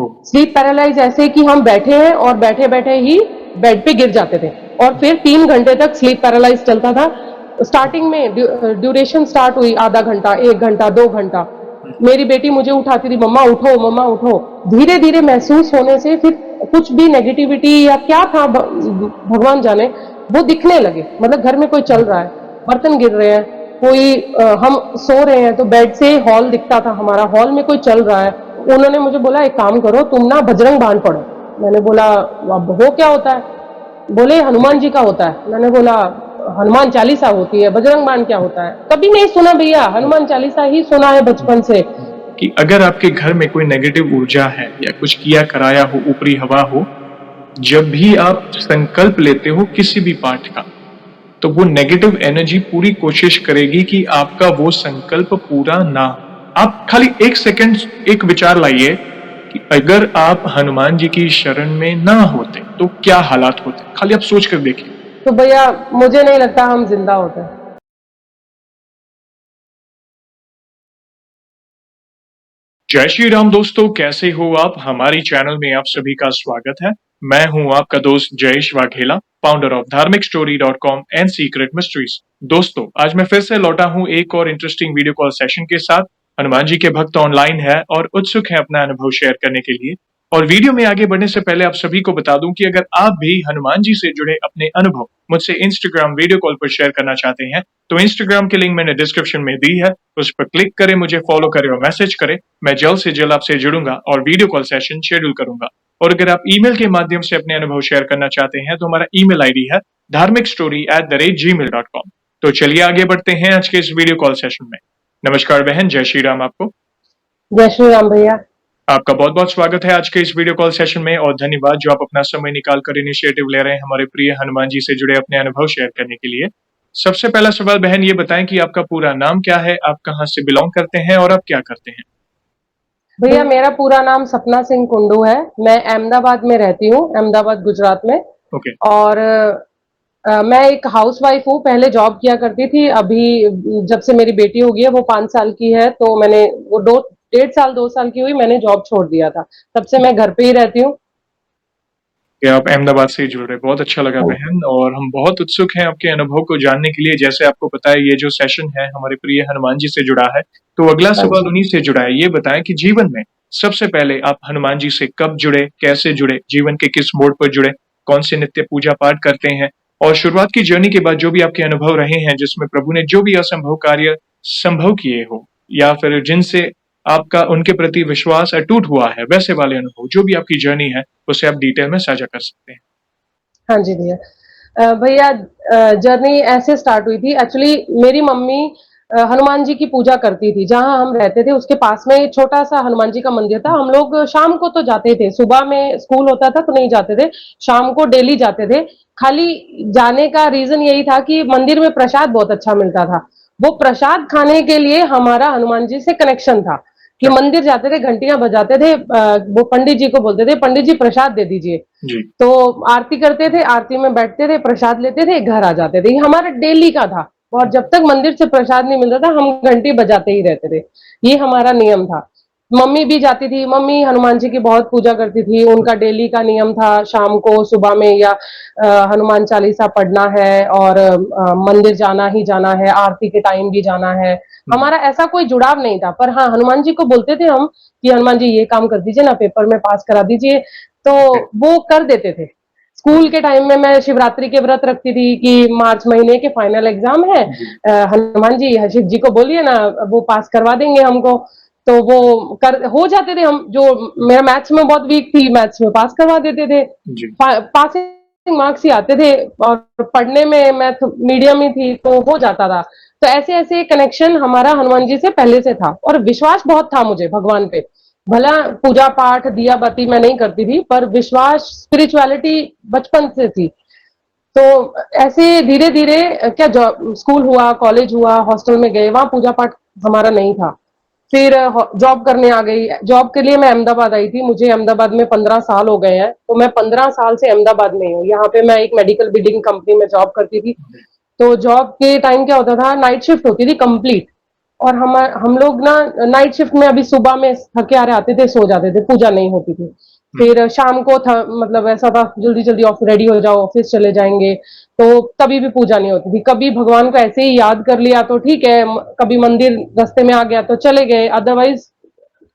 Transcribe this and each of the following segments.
ओ, sleep paralyse ऐसे कि हम बैठे हैं और बैठे बैठे ही बेड पे गिर जाते थे और फिर 3 घंटे तक स्लीप पैरालाइज चलता था। स्टार्टिंग में ड्यूरेशन स्टार्ट हुई आधा घंटा, 1 घंटा, 2 घंटा। मेरी बेटी मुझे उठाती थी, मम्मा उठो, मम्मा उठो। धीरे धीरे महसूस होने से फिर कुछ भी नेगेटिविटी या क्या था भगवान जाने, वो दिखने लगे। मतलब घर में कोई चल रहा है, बर्तन गिर रहे हैं, कोई हम सो रहे हैं तो बेड से हॉल दिखता था, हमारा हॉल में कोई चल रहा है। उन्होंने मुझे बोला एक काम करो, तुम ना बजरंग बाण पढ़ो। मैंने बोला अब वो क्या होता है? बोले हनुमान जी का होता है। मैंने बोला हनुमान चालीसा होती है, बजरंग बाण क्या होता है? कभी नहीं सुना भैया, हनुमान चालीसा ही सुना है बचपन से। कि अगर आपके घर में कोई नेगेटिव ऊर्जा है या कुछ किया कराया हो, ऊपरी हवा हो, जब भी आप संकल्प लेते हो किसी भी पाठ का, तो वो नेगेटिव एनर्जी पूरी कोशिश करेगी कि आपका वो संकल्प पूरा ना हो। आप खाली 1 सेकंड एक विचार लाइए कि अगर आप हनुमान जी की शरण में ना होते तो क्या हालात होते। खाली आप सोच कर देखिए। तो भैया मुझे नहीं लगता हम जिंदा होते। जय श्री राम दोस्तों, कैसे हो आप? हमारी चैनल में आप सभी का स्वागत है। मैं हूं आपका दोस्त जयेश वाघेला, फाउंडर ऑफ धार्मिकस्टोरी.com एंड सीक्रेट मिस्ट्रीज। दोस्तों, आज मैं फिर से लौटा हूं एक और इंटरेस्टिंग वीडियो कॉल सेशन के साथ। हनुमान जी के भक्त ऑनलाइन है और उत्सुक है अपना अनुभव शेयर करने के लिए। और वीडियो में आगे बढ़ने से पहले आप सभी को बता दूं कि अगर आप भी हनुमान जी से जुड़े अपने अनुभव मुझसे इंस्टाग्राम वीडियो कॉल पर शेयर करना चाहते हैं, तो इंस्टाग्राम की लिंक मैंने डिस्क्रिप्शन में दी है, उस पर क्लिक करें, मुझे फॉलो करें और मैसेज करें। मैं जल्द से जल्द आपसे जुड़ूंगा और वीडियो कॉल सेशन शेड्यूल करूंगा। और अगर आप ईमेल के माध्यम से अपने अनुभव शेयर करना चाहते हैं तो हमारा ईमेल आईडी है dharmikstory@gmail.com। तो चलिए आगे बढ़ते हैं आज के इस वीडियो कॉल सेशन में। नमस्कार बहन, जय श्री राम आपको। जय श्री राम भैया। आपका बहुत बहुत स्वागत है आज के इस वीडियो कॉल सेशन में और धन्यवाद जो आप अपना समय निकाल कर इनिशिएटिव ले रहे हैं हमारे प्रिय हनुमान जी से जुड़े अपने अनुभव शेयर करने के लिए। सबसे पहला सवाल बहन ये बताएं कि आपका पूरा नाम क्या है, आप कहाँ से बिलोंग करते हैं और आप क्या करते हैं? भैया मेरा पूरा नाम सपना सिंह कुंडू है। मैं अहमदाबाद में रहती हूँ, अहमदाबाद गुजरात में। ओके। और मैं एक हाउसवाइफ हूँ। पहले जॉब किया करती थी, अभी जब से मेरी बेटी हो गई है, वो 5 साल की है, तो मैंने वो 1.5 साल 2 साल की हुई, मैंने जॉब छोड़ दिया था। तब से मैं घर पे ही रहती हूँ। कि आप अहमदाबाद से ही जुड़ रहे, बहुत अच्छा लगा बहन। और हम बहुत उत्सुक हैं आपके अनुभव को जानने के लिए। जैसे आपको पता है ये जो सेशन है हमारे प्रिय हनुमान जी से जुड़ा है, तो अगला हाँ सवाल जी। उन्हीं से जुड़ा है। ये बताएं कि जीवन में सबसे पहले आप हनुमान जी से कब जुड़े, कैसे जुड़े, जीवन के किस मोड़ पर जुड़े, कौन से नित्य पूजा पाठ करते हैं, और शुरुआत की जर्नी के बाद जो भी आपके अनुभव रहे हैं जिसमें प्रभु ने जो भी असंभव कार्य संभव किए हो, या फिर जिनसे आपका उनके प्रति विश्वास अटूट हुआ है, वैसे वाले अनुभव जो भी आपकी जर्नी है उसे आप डिटेल में साझा कर सकते हैं। हाँ जी भैया। भैया जर्नी ऐसे स्टार्ट हुई थी। एक्चुअली मेरी मम्मी हनुमान जी की पूजा करती थी। जहाँ हम रहते थे उसके पास में एक छोटा सा हनुमान जी का मंदिर था। हम लोग शाम को तो जाते थे, सुबह में स्कूल होता था तो नहीं जाते थे, शाम को डेली जाते थे। खाली जाने का रीजन यही था कि मंदिर में प्रसाद बहुत अच्छा मिलता था। वो प्रसाद खाने के लिए हमारा हनुमान जी से कनेक्शन था कि मंदिर जाते थे, घंटियां बजाते थे, वो पंडित जी को बोलते थे पंडित जी प्रसाद दे दीजिए। जी। तो आरती करते थे, आरती में बैठते थे, प्रसाद लेते थे, घर आ जाते थे। ये हमारा डेली का था। और जब तक मंदिर से प्रसाद नहीं मिलता था हम घंटी बजाते ही रहते थे। ये हमारा नियम था। मम्मी भी जाती थी, मम्मी हनुमान जी की बहुत पूजा करती थी। उनका डेली का नियम था शाम को सुबह में या हनुमान चालीसा पढ़ना है और मंदिर जाना ही जाना है, आरती के टाइम भी जाना है। हमारा ऐसा कोई जुड़ाव नहीं था, पर हाँ हनुमान जी को बोलते थे हम कि हनुमान जी ये काम कर दीजिए ना, पेपर में पास करा दीजिए, तो वो कर देते थे। स्कूल के टाइम में मैं शिवरात्रि के व्रत रखती थी कि मार्च महीने के फाइनल एग्जाम है, हनुमान जी शिव जी को बोलिए ना, वो पास करवा देंगे हमको। तो वो कर हो जाते थे। हम जो मेरा मैथ्स में बहुत वीक थी, मैथ्स में पास करवा देते थे। जी। पासिंग मार्क्स ही आते थे। और पढ़ने में मैं मीडियम ही थी तो हो जाता था। तो ऐसे ऐसे कनेक्शन हमारा हनुमान जी से पहले से था और विश्वास बहुत था मुझे भगवान पे। भला पूजा पाठ दिया बाती मैं नहीं करती थी, पर विश्वास स्पिरिचुअलिटी बचपन से थी। तो ऐसे धीरे धीरे क्या स्कूल हुआ, कॉलेज हुआ, हॉस्टल में गए, वहां पूजा पाठ हमारा नहीं था। फिर जॉब करने आ गई। जॉब के लिए मैं अहमदाबाद आई थी। मुझे अहमदाबाद में 15 साल हो गए हैं, तो मैं 15 साल से अहमदाबाद में हूँ। यहाँ पे मैं एक मेडिकल बिल्डिंग कंपनी में जॉब करती थी। तो जॉब के टाइम क्या होता था, नाइट शिफ्ट होती थी कंप्लीट। और हम लोग ना नाइट शिफ्ट में अभी सुबह में थके हारे आते थे, सो जाते थे, पूजा नहीं होती थी। फिर शाम को था, मतलब ऐसा था जल्दी जल्दी ऑफ रेडी हो जाओ, ऑफिस चले जाएंगे, तो कभी भी पूजा नहीं होती थी। कभी भगवान को ऐसे ही याद कर लिया तो ठीक है, कभी मंदिर रास्ते में आ गया तो चले गए, अदरवाइज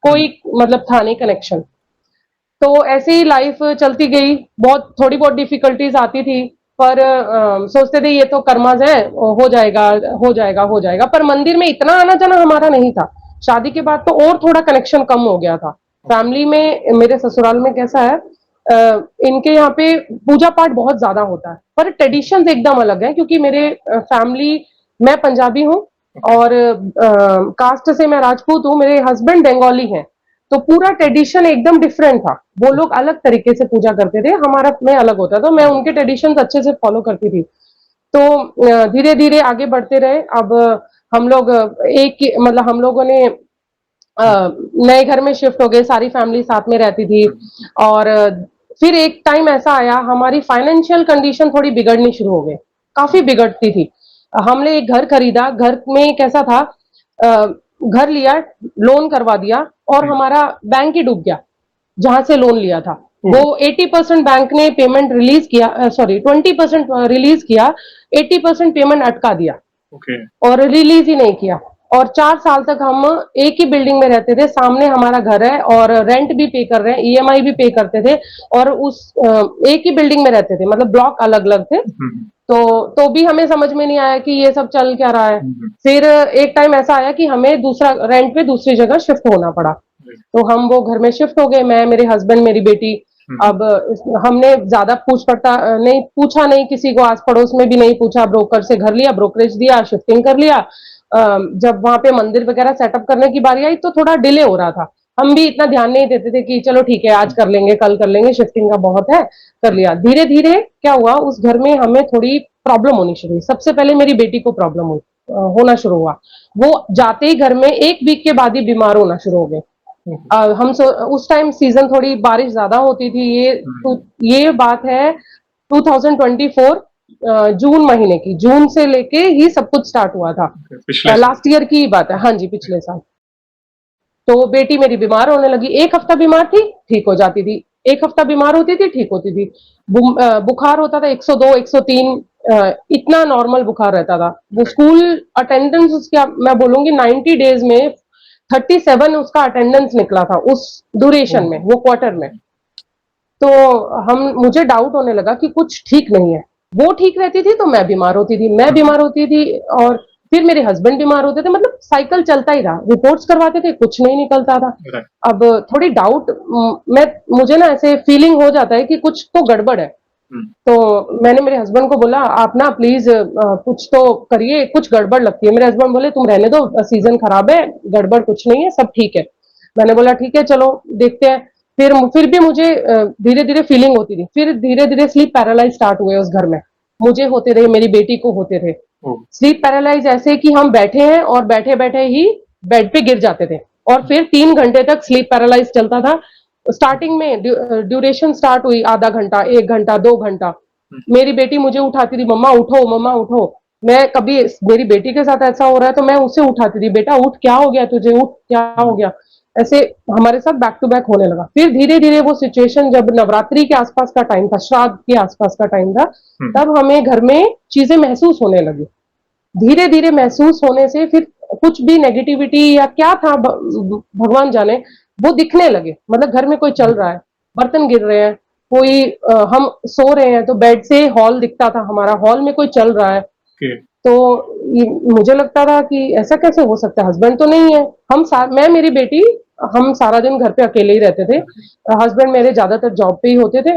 कोई मतलब था नहीं कनेक्शन। तो ऐसे ही लाइफ चलती गई, बहुत थोड़ी बहुत डिफिकल्टीज आती थी, पर सोचते थे ये तो कर्माज है, हो जाएगा हो जाएगा हो जाएगा। पर मंदिर में इतना आना जाना हमारा नहीं था। शादी के बाद तो और थोड़ा कनेक्शन कम हो गया था। फैमिली में मेरे ससुराल में कैसा है, इनके यहाँ पे पूजा पाठ बहुत ज्यादा होता है, पर ट्रेडिशंस एकदम अलग है, क्योंकि मेरे फैमिली, मैं पंजाबी हूँ और कास्ट से मैं राजपूत हूँ, मेरे हस्बैंड बंगाली हैं। तो पूरा ट्रेडिशन एकदम डिफरेंट था। वो लोग अलग तरीके से पूजा करते थे, हमारा में अलग होता था। मैं उनके ट्रेडिशन अच्छे से फॉलो करती थी। तो धीरे धीरे आगे बढ़ते रहे। अब हम लोग मतलब हम लोगों ने नए घर में शिफ्ट हो गए, सारी फैमिली साथ में रहती थी। और फिर एक टाइम ऐसा आया, हमारी फाइनेंशियल कंडीशन थोड़ी बिगड़नी शुरू हो गई, काफी बिगड़ती थी। हमने एक घर खरीदा, घर में कैसा था, अ, घर लिया, लोन करवा दिया, और हमारा बैंक ही डूब गया जहां से लोन लिया था। वो 80% बैंक ने पेमेंट रिलीज किया, सॉरी 20% रिलीज किया, 80% पेमेंट अटका दिया ओके। और रिलीज ही नहीं किया। और 4 साल तक हम एक ही बिल्डिंग में रहते थे, सामने हमारा घर है और रेंट भी पे कर रहे हैं, ईएमआई भी पे करते थे, और उस एक ही बिल्डिंग में रहते थे, मतलब ब्लॉक अलग अलग थे। तो भी हमें समझ में नहीं आया कि ये सब चल क्या रहा है। फिर एक टाइम ऐसा आया कि हमें दूसरा रेंट पे दूसरी जगह शिफ्ट होना पड़ा। तो हम वो घर में शिफ्ट हो गए, मैं, मेरे हस्बैंड, मेरी बेटी। अब हमने ज्यादा पूछ पड़ता नहीं, पूछा नहीं किसी को, आस पड़ोस में भी नहीं पूछा, ब्रोकर से घर लिया, ब्रोकरेज दिया, शिफ्टिंग कर लिया। जब वहां पे मंदिर वगैरह सेटअप करने की बारी आई तो थोड़ा डिले हो रहा था। हम भी इतना ध्यान नहीं देते थे कि चलो ठीक है, आज कर लेंगे, कल कर लेंगे, शिफ्टिंग का बहुत है, कर लिया। धीरे धीरे क्या हुआ, उस घर में हमें थोड़ी प्रॉब्लम होनी शुरू हुई। सबसे पहले मेरी बेटी को प्रॉब्लम होना शुरू हुआ। वो जाते ही घर में एक वीक के बाद ही बीमार होना शुरू हो गए। उस टाइम सीजन थोड़ी बारिश ज्यादा होती थी, ये बात है 2024 जून महीने की, जून से लेके ही सब कुछ स्टार्ट हुआ था। पिछले लास्ट ईयर की बात है, हाँ जी, पिछले साल। तो बेटी मेरी बीमार होने लगी, एक हफ्ता बीमार थी, ठीक हो जाती थी, एक हफ्ता बीमार होती थी, ठीक होती थी। बुखार होता था 102 103, इतना नॉर्मल बुखार रहता था। वो स्कूल अटेंडेंस उसका, मैं बोलूंगी 90 डेज में 37 उसका अटेंडेंस निकला था, उस ड्यूरेशन में, वो क्वार्टर में। तो हम मुझे डाउट होने लगा कि कुछ ठीक नहीं है। वो ठीक रहती थी तो मैं बीमार होती थी, मैं बीमार होती थी, और फिर मेरे हस्बैंड बीमार होते थे, मतलब साइकिल चलता ही रहा। रिपोर्ट्स करवाते थे, कुछ नहीं निकलता था। अब थोड़ी डाउट, मैं मुझे ना ऐसे फीलिंग हो जाता है कि कुछ तो गड़बड़ है। तो मैंने मेरे हस्बैंड को बोला, आप ना प्लीज कुछ तो करिए, कुछ गड़बड़ लगती है। मेरे हस्बैंड बोले, तुम रहने दो, सीजन खराब है, गड़बड़ कुछ नहीं है, सब ठीक है। मैंने बोला ठीक है, चलो देखते हैं। फिर भी मुझे धीरे धीरे फीलिंग होती थी, फिर धीरे धीरे स्लीप पैरालाइज स्टार्ट हुए उस घर में। मुझे होते रहे, मेरी बेटी को होते थे। स्लीप पैरालाइज ऐसे कि हम बैठे हैं और बैठे बैठे ही बेड पे गिर जाते थे, और फिर 3 घंटे तक स्लीप पैरालाइज चलता था। स्टार्टिंग में ड्यूरेशन स्टार्ट हुई आधा घंटा, 1 घंटा, 2 घंटा। मेरी बेटी मुझे उठाती थी, मम्मा उठो, मम्मा उठो। मैं कभी, मेरी बेटी के साथ ऐसा हो रहा है तो मैं उसे उठाती थी, बेटा उठ, क्या हो गया तुझे, उठ, क्या हो गया। ऐसे हमारे साथ बैक टू बैक होने लगा। फिर धीरे धीरे वो सिचुएशन, जब नवरात्रि के आसपास का टाइम था, श्राद्ध के आसपास का टाइम था, तब हमें घर में चीजें महसूस होने लगी। धीरे धीरे महसूस होने से फिर कुछ भी नेगेटिविटी या क्या था, भगवान जाने, वो दिखने लगे। मतलब घर में कोई चल रहा है, बर्तन गिर रहे हैं, कोई हम सो रहे हैं तो बेड से हॉल दिखता था, हमारा हॉल में कोई चल रहा है। तो मुझे लगता था कि ऐसा कैसे हो सकता है, हस्बैंड तो नहीं है। मैं, मेरी बेटी, हम सारा दिन घर पे अकेले ही रहते थे। हस्बैंड मेरे ज्यादातर जॉब पे ही होते थे।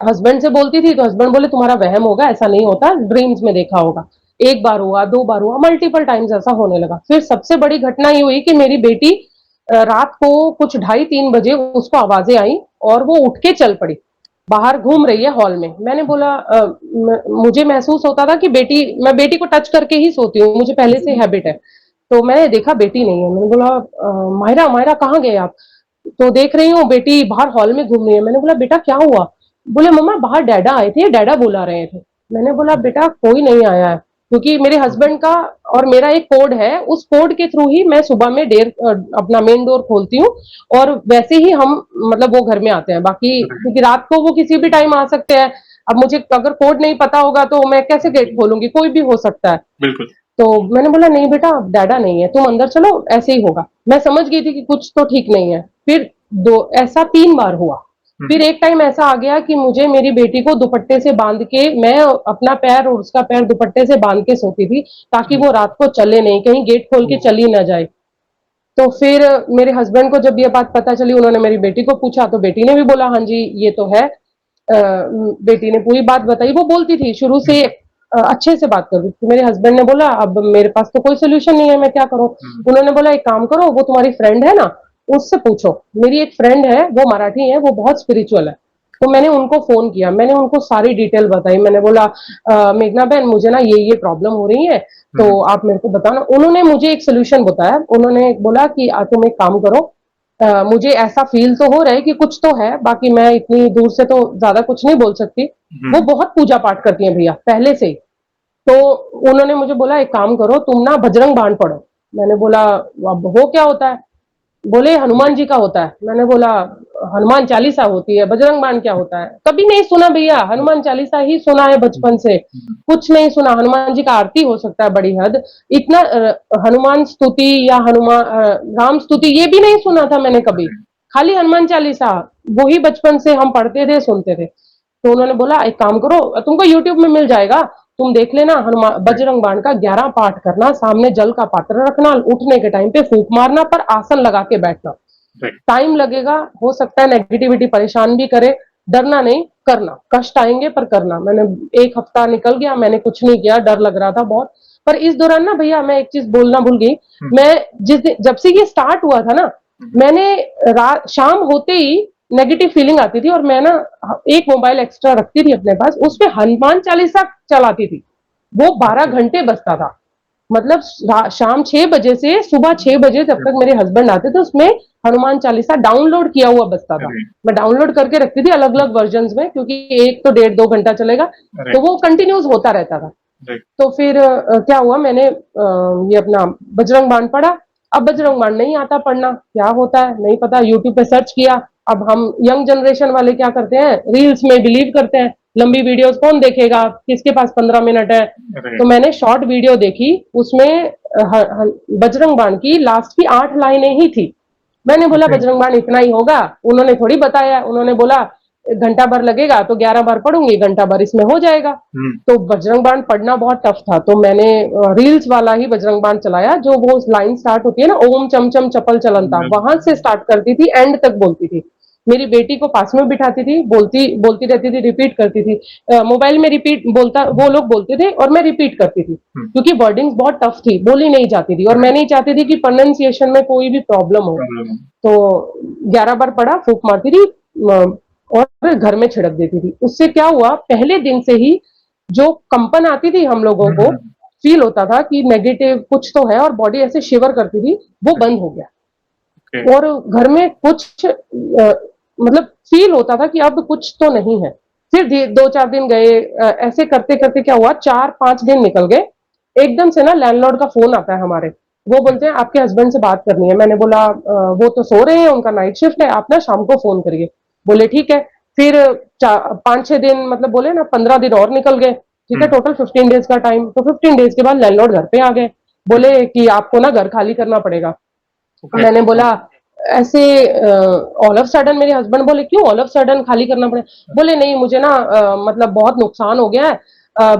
हस्बैंड से बोलती थी तो हस्बैंड बोले, तुम्हारा वहम होगा, ऐसा नहीं होता, ड्रीम्स में देखा होगा। एक बार हुआ, 2 बार हुआ, मल्टीपल टाइम्स ऐसा होने लगा। फिर सबसे बड़ी घटना ये हुई कि मेरी बेटी रात को कुछ 2:30-3 बजे उसको आवाजें आई और वो उठ के चल पड़ी, बाहर घूम रही है हॉल में। मैंने बोला, मुझे महसूस होता था कि मैं बेटी को टच करके ही सोती हूँ, मुझे पहले से हैबिट है। तो मैंने देखा बेटी नहीं है। मैंने बोला, मायरा, मायरा कहाँ गए आप? तो देख रही हूँ बेटी बाहर हॉल में घूम रही है। मैंने बोला, बेटा क्या हुआ? बोले, मम्मा बाहर डैडा आए थे, डैडा बुला रहे थे। मैंने बोला, बेटा कोई नहीं आया है। क्योंकि मेरे हस्बैंड का और मेरा एक कोड है, उस कोड के थ्रू ही मैं सुबह में अपना मेन डोर खोलती हूँ और वैसे ही हम मतलब वो घर में आते हैं। बाकी राइट, क्योंकि रात को वो किसी भी टाइम आ सकते हैं। अब मुझे अगर कोड नहीं पता होगा तो मैं कैसे गेट बिल्कुल, खोलूंगी, कोई भी हो सकता है। बिल्कुल। तो मैंने बोला नहीं बेटा डैडा नहीं है, तुम अंदर चलो, ऐसे ही होगा। मैं समझ गई थी कि कुछ तो ठीक नहीं है। फिर दो ऐसा 3 बार हुआ। हुँ, फिर हुँ। एक टाइम ऐसा आ गया कि मुझे मेरी बेटी को दुपट्टे से बांध के, मैं अपना पैर और उसका पैर दुपट्टे से बांध के सोती थी ताकि वो रात को चले नहीं, कहीं गेट खोल के ओह! चली ना जाए। तो फिर मेरे हस्बैंड को जब ये बात पता चली, उन्होंने मेरी बेटी को पूछा तो बेटी ने भी बोला हाँ जी ये तो है। बेटी ने पूरी बात बताई। वो बोलती थी शुरू हुँ, से अच्छे से बात कर रही थी। मेरे हस्बैंड ने बोला अब मेरे पास तो कोई सोल्यूशन नहीं है, मैं क्या करूं। हुँ, उन्होंने बोला एक काम करो, वो तुम्हारी फ्रेंड है ना, उससे पूछो। मेरी एक फ्रेंड है, वो मराठी है, वो बहुत स्पिरिचुअल है। तो मैंने उनको फोन किया, मैंने उनको सारी डिटेल बताई। मैंने बोला मेघना बहन मुझे ना ये प्रॉब्लम हो रही है, हुँ, तो हुँ। आप मेरे को बताओ ना। उन्होंने मुझे एक सोल्यूशन बताया। उन्होंने बोला कि तुम एक काम करो, मुझे ऐसा फील तो हो रहा है कि कुछ तो है, बाकी मैं इतनी दूर से तो ज्यादा कुछ नहीं बोल सकती। वो हुँ, बहुत पूजा पाठ करती हैं भैया पहले से ही। तो उन्होंने मुझे बोला एक काम करो तुम ना बजरंग बाण पढ़ो। मैंने बोला अब वो क्या होता है। बोले हनुमान राइट, जी का होता है। मैंने बोला हनुमान चालीसा होती है, बजरंग बाण क्या होता है। कभी नहीं सुना भैया, हनुमान चालीसा ही सुना है हुँ, बचपन से। हुँ, कुछ नहीं सुना। हनुमान जी का आरती हो सकता है बड़ी हद, इतना हनुमान स्तुति या हनुमान राम स्तुति ये भी नहीं सुना था मैंने कभी। राइट, खाली हनुमान चालीसा वही बचपन से हम पढ़ते थे सुनते थे। तो उन्होंने बोला एक काम करो, तुमको यूट्यूब में मिल जाएगा, तुम देख लेना, हनुमान राइट, बजरंग बाण का 11 पाठ करना, सामने जल का पात्र रखना, उठने के टाइम पे फूंक मारना, पर आसन लगा के बैठना। राइट, टाइम लगेगा, हो सकता है नेगेटिविटी परेशान भी करे, डरना नहीं, करना, कष्ट आएंगे पर करना। मैंने 1 हफ्ता निकल गया, मैंने कुछ नहीं किया, डर लग रहा था बहुत। पर इस दौरान ना भैया मैं एक चीज बोलना भूल गई। हुँ, मैं जिस दिन जब से ये स्टार्ट हुआ था ना, हुँ, मैंने रात शाम होते ही नेगेटिव फीलिंग आती थी और मैं ना एक मोबाइल एक्स्ट्रा रखती थी अपने पास, हुँ, उसपे हनुमान चालीसा चलाती थी। वो 12 ओके, घंटे बजता था। मतलब शाम 6 बजे से सुबह 6 बजे जब तक मेरे हस्बैंड आते थे, उसमें हनुमान चालीसा डाउनलोड किया हुआ बजता था। राइट, मैं डाउनलोड करके रखती थी अलग अलग वर्जन में, क्योंकि एक तो 1.5 2 घंटा चलेगा, तो राइट, वो कंटिन्यूस होता रहता था। राइट, तो फिर क्या हुआ, मैंने ये अपना बजरंग बाण पढ़ा। अब बजरंग बाण नहीं आता पढ़ना, क्या होता है नहीं पता, यूट्यूब पे सर्च किया। अब हम यंग जनरेशन वाले क्या करते हैं, रील्स में बिलीव करते हैं। लंबी वीडियोस कौन देखेगा, किसके पास 15 मिनट है। तो राइट, मैंने शॉर्ट वीडियो देखी, उसमें बजरंग बाण की लास्ट की 8 लाइनें ही थी। मैंने बोला ओके, बजरंग बाण इतना ही होगा। उन्होंने थोड़ी बताया, उन्होंने बोला घंटा भर लगेगा तो 11 बार पढ़ूंगी, घंटा भर इसमें हो जाएगा। हुँ, तो बजरंग बाण पढ़ना बहुत टफ था, तो मैंने रील्स वाला ही बजरंग बाण चलाया। जो वो लाइन स्टार्ट होती है ना, ओम चम चम चपल चलनता, वहां से स्टार्ट करती थी, एंड तक बोलती थी। मेरी बेटी को पास में बिठाती थी, बोलती बोलती रहती थी, रिपीट करती थी। मोबाइल में रिपीट बोलता, वो लोग बोलते थे और मैं रिपीट करती थी, हुँ, क्योंकि वर्डिंग्स बहुत टफ थी, बोली नहीं जाती थी, और मैं राइट, नहीं चाहती थी कि प्रोनाउंसिएशन में कोई भी प्रॉब्लम हो। प्रॉब्लम हो। तो 11 बार पढ़ा, फूक मारती थी और फिर घर में छिड़क देती थी। उससे क्या हुआ, पहले दिन से ही जो कंपन आती थी हम लोगों हुँ, को, हुँ, फील होता था कि नेगेटिव कुछ तो है, और बॉडी ऐसे शिवर करती थी, वो राइट, बंद हो गया। ओके, और घर में कुछ मतलब फील होता था कि अब कुछ तो नहीं है। फिर 2 4 दिन गए, ऐसे करते करते क्या हुआ, 4 5 दिन निकल गए। एकदम से ना लैंडलॉर्ड का फोन आता है हमारे। वो हुँ, बोलते हैं आपके हस्बैंड से बात करनी है। मैंने बोला वो तो सो रहे हैं, उनका नाइट शिफ्ट है, आप ना शाम को फोन करिए। बोले ठीक है। फिर 5 6 दिन, मतलब बोले ना 15 दिन और निकल गए। ठीक है, हुँ, टोटल 15 डेज का टाइम। तो 15 डेज के बाद लैंडलॉर्ड घर पे आ गए। हुँ, बोले कि आपको ना घर खाली करना पड़ेगा। ओके, मैंने बोला ऐसे ऑल ऑफ सडन, मेरे हस्बैंड बोले क्यों ऑल ऑफ सडन खाली करना पड़े। बोले नहीं मुझे ना मतलब बहुत नुकसान हो गया है।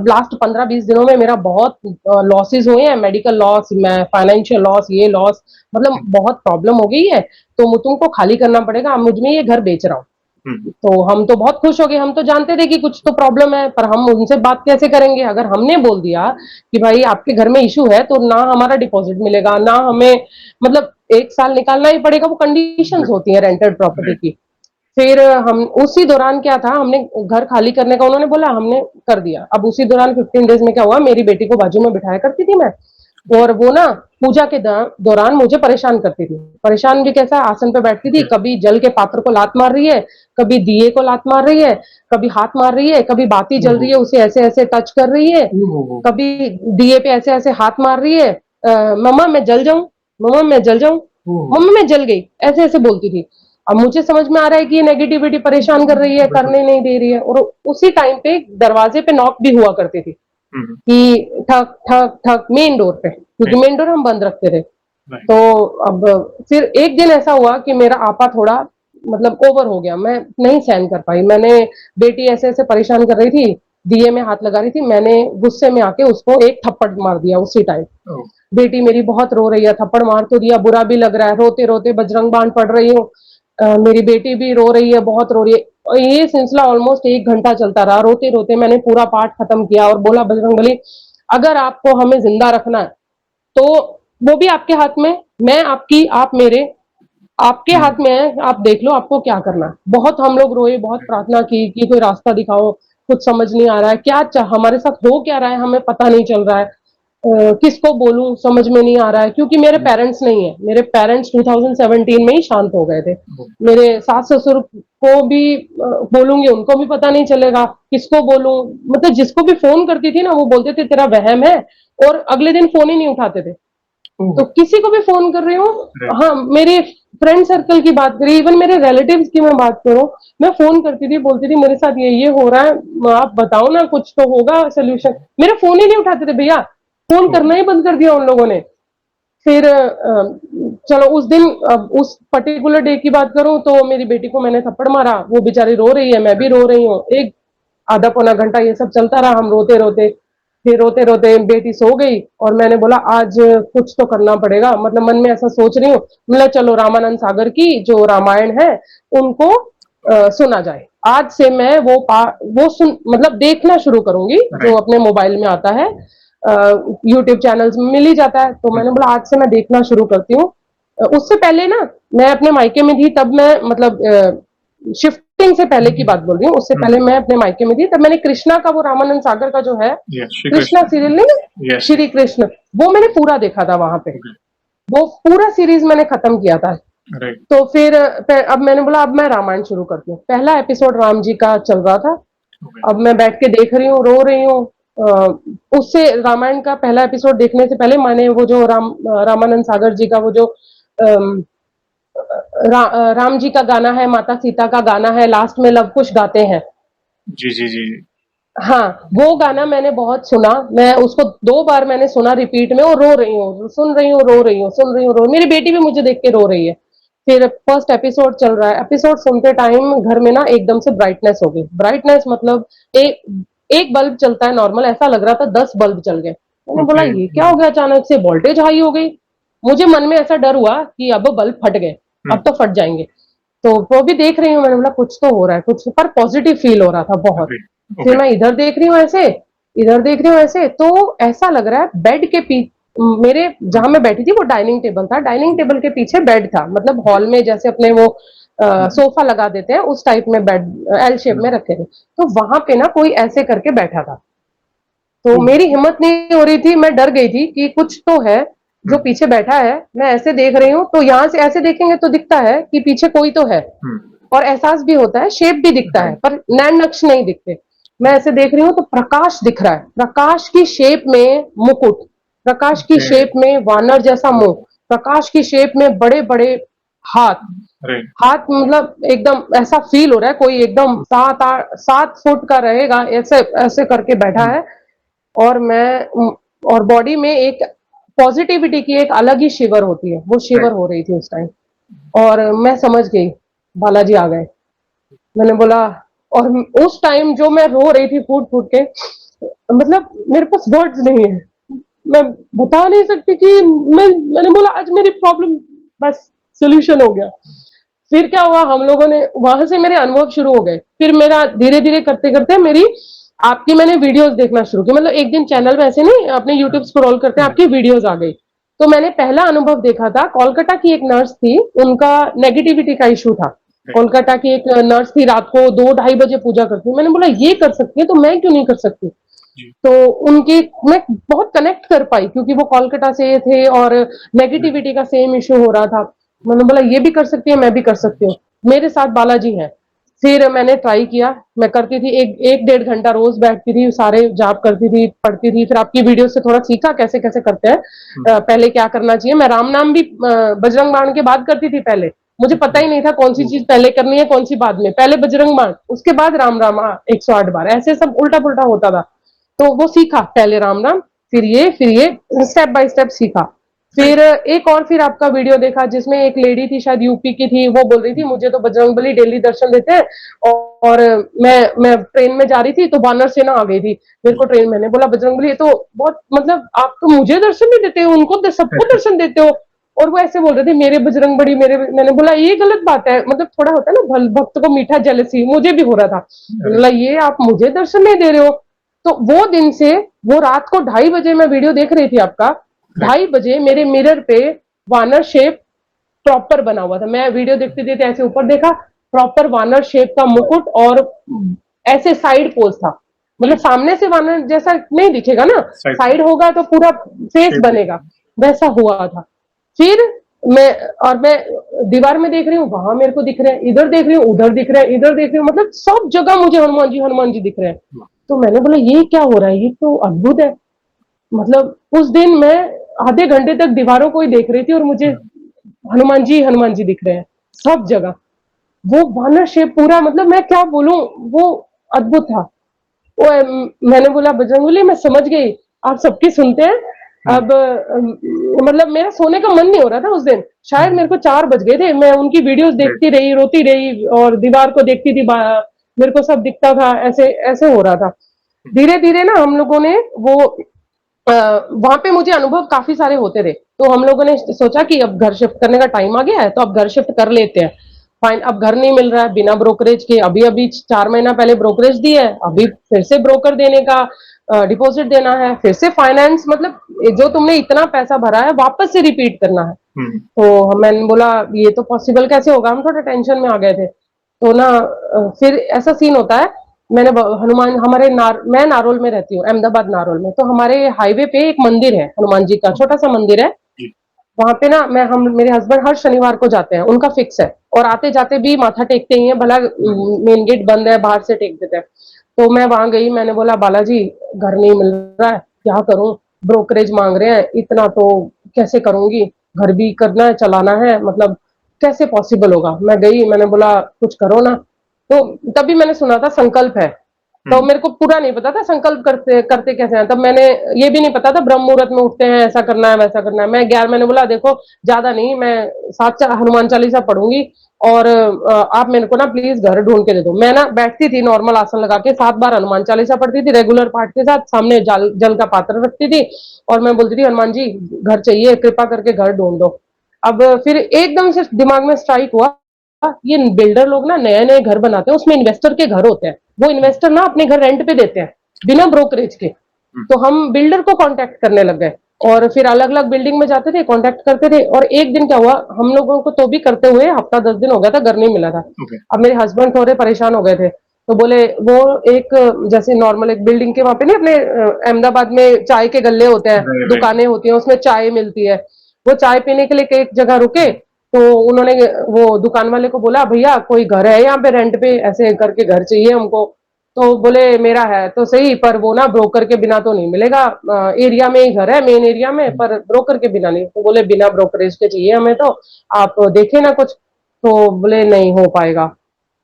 लास्ट 15 20 दिनों में मेरा बहुत लॉसेस हुए हैं, मेडिकल लॉस, मैं फाइनेंशियल लॉस, ये लॉस, मतलब हुँ, बहुत प्रॉब्लम हो गई है। तो तुमको खाली करना पड़ेगा, अब मुझ में ये घर बेच रहा हूँ। हुँ, तो हम तो बहुत खुश हो गए, हम तो जानते थे कि कुछ तो प्रॉब्लम है, पर हम उनसे बात कैसे करेंगे। अगर हमने बोल दिया कि भाई आपके घर में इशू है, तो ना हमारा डिपॉजिट मिलेगा, ना हमें, मतलब 1 साल निकालना ही पड़ेगा। वो कंडीशंस बिल्कुल, होती है रेंटेड प्रॉपर्टी राइट, की। फिर हम उसी दौरान क्या था, हमने घर खाली करने का उन्होंने बोला, हमने कर दिया। अब उसी दौरान 15 डेज में क्या हुआ, मेरी बेटी को बाजू में बिठाया करती थी मैं। और वो ना पूजा के दौरान मुझे परेशान करती थी। परेशान भी कैसा, आसन पे बैठती थी, कभी जल के पात्र को लात मार रही है, कभी दिए को लात मार रही है, कभी हाथ मार रही है, कभी बाती जल रही है उसे ऐसे ऐसे टच कर रही है, कभी दिए पे ऐसे ऐसे हाथ मार रही है, मम्मा मैं जल जाऊं, मम्मा मैं जल जाऊं, मम्मा मैं जल गई, ऐसे ऐसे बोलती थी। अब मुझे समझ में आ रहा है कि ये नेगेटिविटी परेशान कर रही है, करने नहीं दे रही है। और उसी टाइम पे दरवाजे पे नॉक भी हुआ करती थी कि ठक ठक ठक, मेन डोर पे, क्योंकि मेन डोर हम बंद रखते थे। तो अब फिर एक दिन ऐसा हुआ कि मेरा आपा थोड़ा मतलब ओवर हो गया, मैं नहीं सहन कर पाई। मैंने, बेटी ऐसे ऐसे परेशान कर रही थी, दिए में हाथ लगा रही थी, मैंने गुस्से में आके उसको एक थप्पड़ मार दिया उसी टाइम। बेटी मेरी बहुत रो रही है, थप्पड़ मार तो दिया, बुरा भी लग रहा है, रोते रोते बजरंग बाण पढ़ रही हूँ। मेरी बेटी भी रो रही है, बहुत रो रही है, और ये सिलसिला ऑलमोस्ट 1 घंटा चलता रहा। रोते रोते मैंने पूरा पाठ खत्म किया और बोला, बजरंगबली अगर आपको हमें जिंदा रखना है तो वो भी आपके हाथ में, मैं आपकी, आप मेरे, आपके हाथ में है, आप देख लो आपको क्या करना है। बहुत हम लोग रोए, बहुत प्रार्थना की कि कोई रास्ता दिखाओ, कुछ समझ नहीं आ रहा है, क्या हमारे साथ हो क्या रहा है, हमें पता नहीं चल रहा है, किसको बोलूं समझ में नहीं आ रहा है। क्योंकि मेरे पेरेंट्स नहीं है, मेरे पेरेंट्स 2017 में ही शांत हो गए थे। मेरे सास ससुर को भी बोलूंगी उनको भी पता नहीं चलेगा, किसको बोलूं, मतलब जिसको भी फोन करती थी ना वो बोलते थे तेरा वहम है, और अगले दिन फोन ही नहीं उठाते थे। तो किसी को भी फोन कर रही हूँ, हाँ मेरे फ्रेंड सर्कल की बात करी, इवन मेरे रिलेटिव्स की मैं बात करूं, मैं फोन करती थी, बोलती थी मेरे साथ ये हो रहा है, आप बताओ ना, कुछ तो होगा सोल्यूशन। मेरे फोन ही नहीं उठाते थे भैया, फोन करना ही बंद कर दिया उन लोगों ने। फिर चलो उस दिन, अब उस पर्टिकुलर डे की बात करूं तो मेरी बेटी को मैंने थप्पड़ मारा, वो बेचारी रो रही है, मैं भी रो रही हूँ। एक आधा पौना घंटा ये सब चलता रहा, हम रोते रोते। फिर रोते रोते बेटी सो गई, और मैंने बोला आज कुछ तो करना पड़ेगा, मतलब मन में ऐसा सोच रही हूँ, मतलब चलो रामानंद सागर की जो रामायण है उनको सुना जाए। आज से मैं वो सुन मतलब देखना शुरू करूंगी, जो अपने मोबाइल में आता है, यूट्यूब चैनल्स में मिल ही जाता है। तो मैंने बोला आज से मैं देखना शुरू करती हूँ। उससे पहले ना, मैं अपने मायके में थी तब, मैं मतलब शिफ्टिंग से पहले की बात बोल रही हूँ, उससे पहले मैं अपने मायके में थी, तब मैंने कृष्णा का, वो रामानंद सागर का जो है कृष्णा सीरियल नहीं, श्री कृष्ण, वो मैंने पूरा देखा था वहां पे। वो पूरा सीरीज मैंने खत्म किया था। तो फिर अब मैंने बोला अब मैं रामायण शुरू करती हूँ। पहला एपिसोड राम जी का चल रहा था, अब मैं बैठ के देख रही हूँ, रो रही हूँ। उससे रामायण का पहला एपिसोड देखने से पहले मैंने वो जो रामानंद सागर जी का वो जो अम, राम जी का गाना है, माता सीता का गाना है, लास्ट में लव कुश गाते हैं, जी जी जी। हाँ वो गाना मैंने बहुत सुना। मैं उसको 2 बार मैंने सुना रिपीट में, और रो रही हूँ, सुन रही हूँ, रो रही हूँ, सुन रही हूँ, रो, मेरी बेटी भी मुझे देख के रो रही है। फिर फर्स्ट एपिसोड चल रहा है, एपिसोड सुनते टाइम घर में ना एकदम से ब्राइटनेस हो गई। ब्राइटनेस मतलब एक एक बल्ब चलता है नॉर्मल, ऐसा लग रहा था 10 बल्ब चल गए। मैंने बोला ये क्या हो गया, अचानक से वोल्टेज हाई हो गई। मुझे मन में ऐसा डर हुआ कि अब बल्ब फट गए, अब तो फट जाएंगे। तो वो भी देख रही हूँ, मैंने बोला कुछ तो हो रहा है, कुछ पर पॉजिटिव फील हो रहा था बहुत। फिर मैं इधर देख रही हूँ ऐसे, इधर देख रही हूँ ऐसे, तो ऐसा लग रहा है बेड के पीछे, मेरे जहां मैं बैठी थी वो डाइनिंग टेबल था, डाइनिंग टेबल के पीछे बेड था, मतलब हॉल में जैसे अपने वो सोफा लगा देते हैं उस टाइप में बेड एल शेप में रखे थे। तो वहां पे ना कोई ऐसे करके बैठा था। तो मेरी हिम्मत नहीं हो रही थी, मैं डर गई थी कि कुछ तो है जो पीछे बैठा है। मैं ऐसे देख रही हूँ, तो यहाँ से ऐसे देखेंगे तो दिखता है कि पीछे कोई तो है, और एहसास भी होता है, शेप भी दिखता है, पर नैन नक्श नहीं दिखते। मैं ऐसे देख रही हूँ तो प्रकाश दिख रहा है, प्रकाश की शेप में मुकुट, प्रकाश की शेप में वानर जैसा मुंह, प्रकाश की शेप में बड़े बड़े हाथ, हाथ मतलब एकदम ऐसा फील हो रहा है कोई एकदम 7 फुट का रहेगा, ऐसे ऐसे करके बैठा है। और मैं, और बॉडी में एक पॉजिटिविटी की एक अलग ही शिवर होती है, वो शिवर हो रही थी उस टाइम। और मैं समझ गई बालाजी आ गए। मैंने बोला, और उस टाइम जो मैं रो रही थी फूट फूट के, मतलब मेरे पास वर्ड्स नहीं है, मैं बता नहीं सकती कि मैंने बोला आज मेरी प्रॉब्लम बस सोल्यूशन हो गया। फिर क्या हुआ, हम लोगों ने वहां से मेरे अनुभव शुरू हो गए। फिर मेरा धीरे धीरे करते करते मेरी आपकी मैंने वीडियोस देखना शुरू की, मतलब एक दिन चैनल में ऐसे नहीं अपने यूट्यूब स्क्रॉल करते आपकी वीडियोस आ गई। तो मैंने पहला अनुभव देखा था, कोलकाता की एक नर्स थी, उनका नेगेटिविटी का इशू था। कोलकाता की एक नर्स थी, रात को 2-2:30 बजे पूजा करती। मैंने बोला ये कर सकती है तो मैं क्यों नहीं कर सकती। जी। तो उनकी मैं बहुत कनेक्ट कर पाई क्योंकि वो कोलकाता से थे और नेगेटिविटी का सेम इश्यू हो रहा था। मैंने बोला ये भी कर सकती है, मैं भी कर सकती हूँ। मेरे साथ बालाजी हैं। फिर मैंने ट्राई किया, मैं करती थी 1 डेढ़ घंटा रोज़ बैठती थी, सारे जाप करती थी, पढ़ती थी, फिर आपकी वीडियो से थोड़ा सीखा कैसे-कैसे करते हैं। हुँ, पहले क्या करना चाहिए, मैं राम नाम भी बजरंग बाण के बाद करती थी पहले। मुझे पता ओके। ही नहीं था कौन-सी चीज़ पहले करनी है, कौन-सी बाद में। पहले बजरंग बाण, उसके बाद राम राम 108 बार, ऐसे सब उल्टा-पुल्टा होता था। तो वो सीखा, पहले राम राम, फिर ये स्टेप बाय स्टेप सीखा। राइट। फिर एक और फिर आपका वीडियो देखा जिसमें एक लेडी थी शायद यूपी की थी, वो बोल रही थी मुझे तो बजरंगबली डेली दर्शन देते हैं और मैं ट्रेन में जा रही थी तो वानर सेना आ गई थी मेरे को ट्रेन। मैंने बोला बजरंगबली ये तो बहुत मतलब आप तो मुझे दर्शन नहीं देते हो, उनको सबको दर्शन देते हो। और वो ऐसे बोल रहे थे मेरे बजरंग बली मेरे, मैंने बोला ये गलत बात है, मतलब थोड़ा होता है ना भक्त को मीठा जेलसी, मुझे भी हो रहा था। मैंने अरे! बोला ये आप मुझे दर्शन नहीं दे रहे हो। तो वो दिन से वो रात को 2:30 बजे मैं वीडियो देख रही थी आपका, राइट। 2:30 बजे मेरे मिरर पे वानर शेप प्रॉपर बना हुआ था। मैं वीडियो देखते देखते ऐसे ऊपर देखा, प्रॉपर वानर शेप का मुकुट और ऐसे साइड पोज था। मतलब जी, सामने से वानर जैसा नहीं दिखेगा ना, साइड साइड होगा तो पूरा फेस शेप बनेगा, दिखेगी। वैसा हुआ था। फिर मैं मैं दीवार में देख रही हूँ, वहां मेरे को दिख रहे हैं, इधर देख रही हूँ, उधर दिख रहे हैं, इधर देख रही हूँ, मतलब सब जगह मुझे हनुमान जी दिख रहे हैं। वाह! तो मैंने बोला ये क्या हो रहा है, ये तो अद्भुत है। मतलब उस दिन मैं आधे घंटे तक दीवारों को ही देख रही थी और मुझे हुँ, हनुमान जी दिख रहे हैं सब जगह। वो वानर शेप पूरा, मतलब मैं क्या बोलूं, वो अद्भुत था। वो मैंने बोला बजरंगबली मैं समझ गई, आप सबकी सुनते हैं। हुँ, अब मतलब मेरा सोने का मन नहीं हो रहा था उस दिन, शायद मेरे हुँ, को 4 बज गए थे। मैं उनकी वीडियोस राइट। देखती रही, रोती रही और दीवार को देखती थी, मेरे को सब दिखता था, ऐसे ऐसे हो रहा था। हुँ, धीरे धीरे ना हम लोगों ने वो वहां पे मुझे अनुभव काफी सारे होते थे, तो हम लोगों ने सोचा कि अब घर शिफ्ट करने का टाइम आ गया है तो अब घर शिफ्ट कर लेते हैं। फाइन, अब घर नहीं मिल रहा है बिना ब्रोकरेज के, अभी अभी 4 महीना पहले ब्रोकरेज दिया है, अभी राइट। फिर से ब्रोकर देने का डिपॉजिट देना है, फिर से फाइनेंस, मतलब जो तुमने इतना पैसा भरा है वापस से रिपीट करना है। हुँ, तो मैंने बोला ये तो पॉसिबल कैसे होगा, हम थोड़ा टेंशन में आ गए थे। तो ना फिर ऐसा सीन होता है, मैंने हनुमान हमारे मैं नारोल में रहती हूँ, अहमदाबाद नारोल में, तो हमारे हाईवे पे एक मंदिर है, हनुमान जी का ओके। छोटा सा मंदिर है। जी, वहां पे ना मैं हम मेरे हस्बैंड हर शनिवार को जाते हैं, उनका फिक्स है, और आते जाते भी माथा टेकते ही हैं, भला हुँ, मेन गेट बंद है बाहर से टेक देते हैं। तो मैं वहां गई, मैंने बोला बालाजी घर नहीं मिल रहा है, क्या करूं, ब्रोकरेज मांग रहे हैं इतना, तो कैसे करूंगी, घर भी करना है चलाना है, मतलब कैसे पॉसिबल होगा। मैं गई, मैंने बोला कुछ करो ना। तो तभी मैंने सुना था संकल्प है, तो हुँ, मेरे को पूरा नहीं पता था संकल्प करते करते कैसे हैं, तब मैंने ये भी नहीं पता था ब्रह्म मुहूर्त में उठते हैं, ऐसा करना है वैसा करना है। मैंने बोला देखो ज्यादा नहीं, मैं 7 हनुमान चालीसा पढ़ूंगी और आप मेरे को ना प्लीज घर ढूंढ के दे दो। मैं ना बैठती थी नॉर्मल आसन लगा के, 7 बार हनुमान चालीसा पढ़ती थी रेगुलर पाठ के साथ, सामने जल जल का पात्र रखती थी और मैं बोलती थी हनुमान जी घर चाहिए, कृपा करके घर ढूंढ दो। अब फिर एकदम से दिमाग में स्ट्राइक हुआ, ये बिल्डर लोग ना नए नए घर बनाते हैं, उसमें इन्वेस्टर के घर होते हैं, वो इन्वेस्टर ना अपने घर रेंट पे देते हैं बिना ब्रोकरेज के। हुँ, तो हम बिल्डर को कांटेक्ट करने लग गए और फिर अलग अलग बिल्डिंग में जाते थे, कांटेक्ट करते थे। और एक दिन क्या हुआ, हम लोगों को तो भी करते हुए हफ्ता 10 दिन हो गया था, घर नहीं मिला था। ओके। अब मेरे हस्बैंड थोड़े परेशान हो गए थे, तो बोले वो एक जैसे नॉर्मल एक बिल्डिंग के वहां पे नहीं अपने अहमदाबाद में चाय के गल्ले होते हैं, राइट, राइट। दुकानें होती हैं, उसमें चाय मिलती है। वो चाय पीने के लिए एक जगह रुके, हुँ, तो उन्होंने वो दुकान वाले को बोला भैया कोई घर है यहाँ पे रेंट पे, ऐसे करके घर चाहिए हमको। तो बोले मेरा है तो सही, पर वो ना ब्रोकर के बिना तो नहीं मिलेगा, एरिया में ही घर है, मेन एरिया में, हुँ, पर ब्रोकर के बिना नहीं। तो बोले बिना ब्रोकरेज के चाहिए हमें, तो आप देखे ना कुछ। तो बोले नहीं हो पाएगा।